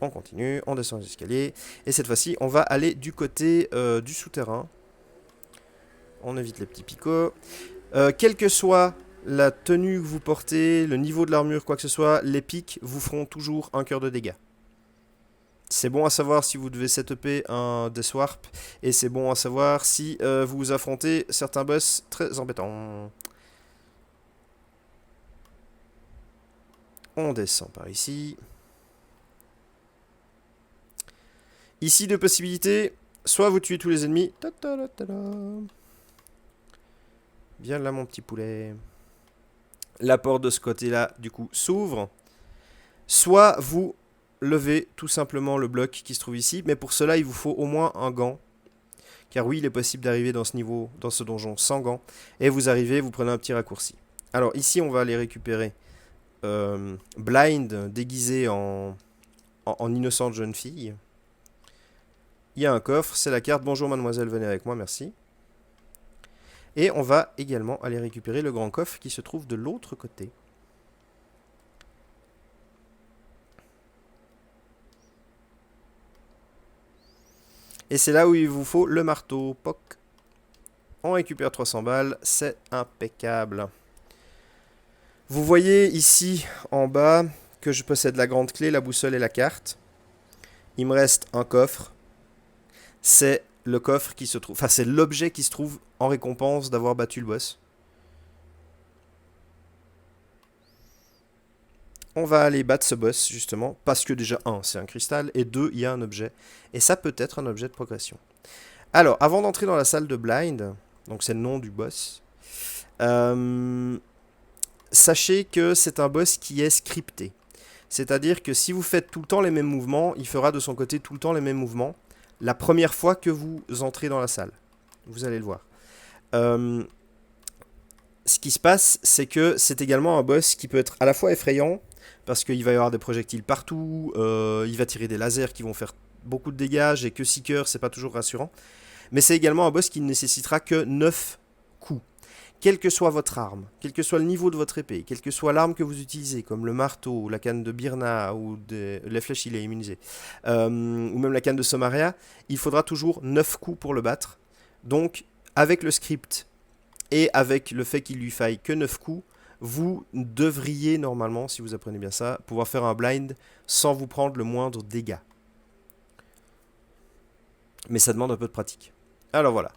On continue, on descend les escaliers. Et cette fois-ci, on va aller du côté du souterrain. On évite les petits picots. Quelle que soit la tenue que vous portez, le niveau de l'armure, quoi que ce soit, les pics vous feront toujours un cœur de dégâts. C'est bon à savoir si vous devez setuper un Death Warp. Et c'est bon à savoir si vous affrontez certains boss très embêtants. On descend par ici. Ici, deux possibilités. Soit vous tuez tous les ennemis. Viens là, mon petit poulet. La porte de ce côté-là, du coup, s'ouvre. Soit vous levez tout simplement le bloc qui se trouve ici, mais pour cela, il vous faut au moins un gant. Car oui, il est possible d'arriver dans ce niveau, dans ce donjon sans gants. Et vous arrivez, vous prenez un petit raccourci. Alors ici, on va aller récupérer Blind, déguisé en innocente jeune fille. Il y a un coffre, c'est la carte. Bonjour mademoiselle, venez avec moi, merci. Et on va également aller récupérer le grand coffre qui se trouve de l'autre côté. Et c'est là où il vous faut le marteau. Poc. On récupère 300 balles, c'est impeccable. Vous voyez ici en bas que je possède la grande clé, la boussole et la carte. Il me reste un coffre. C'est le coffre qui se trouve... Enfin, c'est l'objet qui se trouve en récompense d'avoir battu le boss. On va aller battre ce boss, justement, parce que déjà, un, c'est un cristal, et deux, il y a un objet. Et ça peut être un objet de progression. Alors, avant d'entrer dans la salle de Blind, donc c'est le nom du boss, sachez que c'est un boss qui est scripté. C'est-à-dire que si vous faites tout le temps les mêmes mouvements, il fera de son côté tout le temps les mêmes mouvements la première fois que vous entrez dans la salle. Vous allez le voir. Ce qui se passe, c'est que c'est également un boss qui peut être à la fois effrayant, parce qu'il va y avoir des projectiles partout, il va tirer des lasers qui vont faire beaucoup de dégâts, et que 6 cœurs, c'est pas toujours rassurant. Mais c'est également un boss qui ne nécessitera que 9 coups. Quelle que soit votre arme, quel que soit le niveau de votre épée, quelle que soit l'arme que vous utilisez, comme le marteau, la canne de Birna, ou les flèches, il est immunisé, ou même la canne de Somaria, il faudra toujours 9 coups pour le battre. Donc, avec le script et avec le fait qu'il lui faille que 9 coups, vous devriez normalement, si vous apprenez bien ça, pouvoir faire un blind sans vous prendre le moindre dégât. Mais ça demande un peu de pratique. Alors voilà.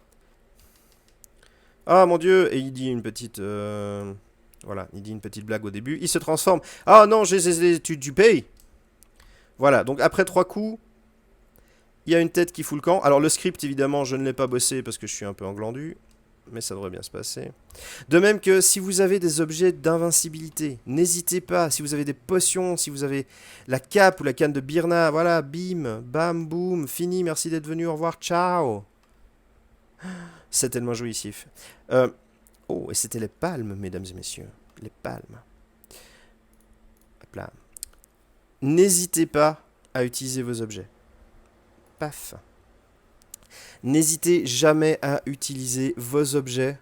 Ah mon dieu, et il dit une petite... Voilà, il dit une petite blague au début. Il se transforme. Ah non, tu payes. Voilà, donc après 3 coups, il y a une tête qui fout le camp. Alors le script, évidemment, je ne l'ai pas bossé parce que je suis un peu englandu. Mais ça devrait bien se passer. De même que si vous avez des objets d'invincibilité, n'hésitez pas. Si vous avez des potions, si vous avez la cape ou la canne de Birna, voilà, bim, bam, boum, fini, merci d'être venu, au revoir, ciao. C'est tellement jouissif. Oh, et c'était les palmes, mesdames et messieurs. Les palmes. Hop là. N'hésitez pas à utiliser vos objets. Paf. N'hésitez jamais à utiliser vos objets.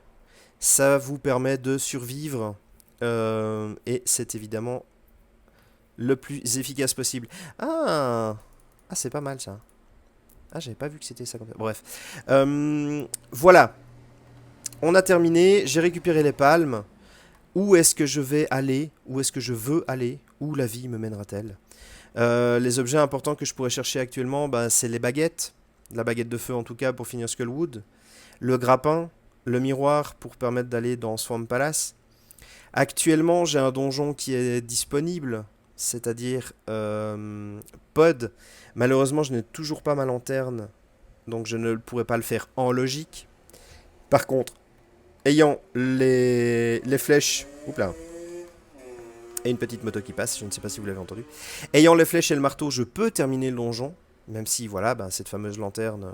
Ça vous permet de survivre. Et c'est évidemment le plus efficace possible. Ah, c'est pas mal ça. Ah, j'avais pas vu que c'était ça comme ça. Bref. Voilà. On a terminé. J'ai récupéré les palmes. Où est-ce que je vais aller? Où est-ce que je veux aller? Où la vie me mènera-t-elle? Les objets importants que je pourrais chercher actuellement, bah, c'est les baguettes. La baguette de feu en tout cas pour finir Skullwood. Le grappin. Le miroir pour permettre d'aller dans Swamp Palace. Actuellement, j'ai un donjon qui est disponible. C'est-à-dire Pod. Malheureusement, je n'ai toujours pas ma lanterne. Donc je ne pourrais pas le faire en logique. Par contre, ayant les flèches... Oups là. Et une petite moto qui passe, je ne sais pas si vous l'avez entendu. Ayant les flèches et le marteau, je peux terminer le donjon. Même si, voilà, ben, cette fameuse lanterne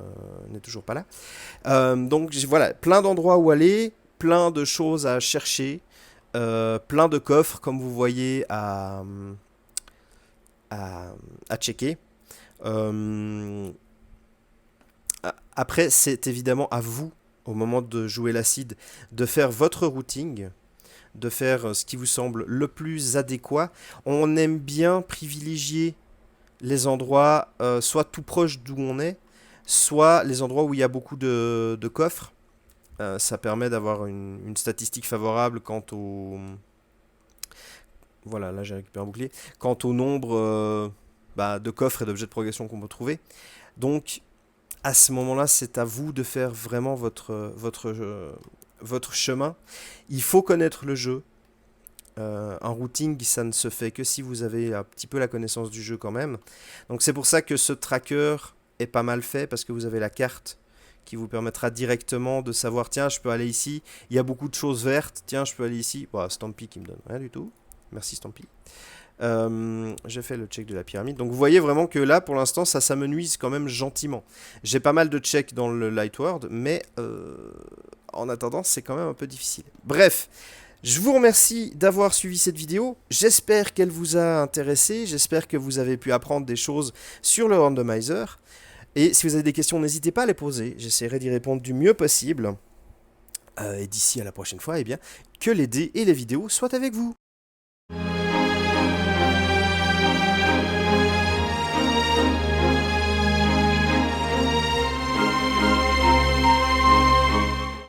n'est toujours pas là. Donc, voilà, plein d'endroits où aller, plein de choses à chercher, plein de coffres, comme vous voyez, à checker. Après, c'est évidemment à vous, au moment de jouer l'acide, de faire votre routing, de faire ce qui vous semble le plus adéquat. On aime bien privilégier les endroits soit tout proche d'où on est, soit les endroits où il y a beaucoup de coffres. Ça permet d'avoir une statistique favorable quant au... Voilà, là j'ai récupéré un bouclier. Quant au nombre de coffres et d'objets de progression qu'on peut trouver. Donc, à ce moment-là, c'est à vous de faire vraiment votre chemin. Il faut connaître le jeu. Un routing, ça ne se fait que si vous avez un petit peu la connaissance du jeu quand même. Donc c'est pour ça que ce tracker est pas mal fait, parce que vous avez la carte qui vous permettra directement de savoir, tiens, je peux aller ici, il y a beaucoup de choses vertes, tiens, je peux aller ici. Bon, Stampy qui me donne rien du tout. Merci Stampy. J'ai fait le check de la pyramide. Donc vous voyez vraiment que là, pour l'instant, ça s'amenuise quand même gentiment. J'ai pas mal de checks dans le Lightward, mais en attendant, c'est quand même un peu difficile. Bref, je vous remercie d'avoir suivi cette vidéo. J'espère qu'elle vous a intéressé. J'espère que vous avez pu apprendre des choses sur le randomizer. Et si vous avez des questions, n'hésitez pas à les poser. J'essaierai d'y répondre du mieux possible. Et d'ici à la prochaine fois, eh bien, que les dés et les vidéos soient avec vous.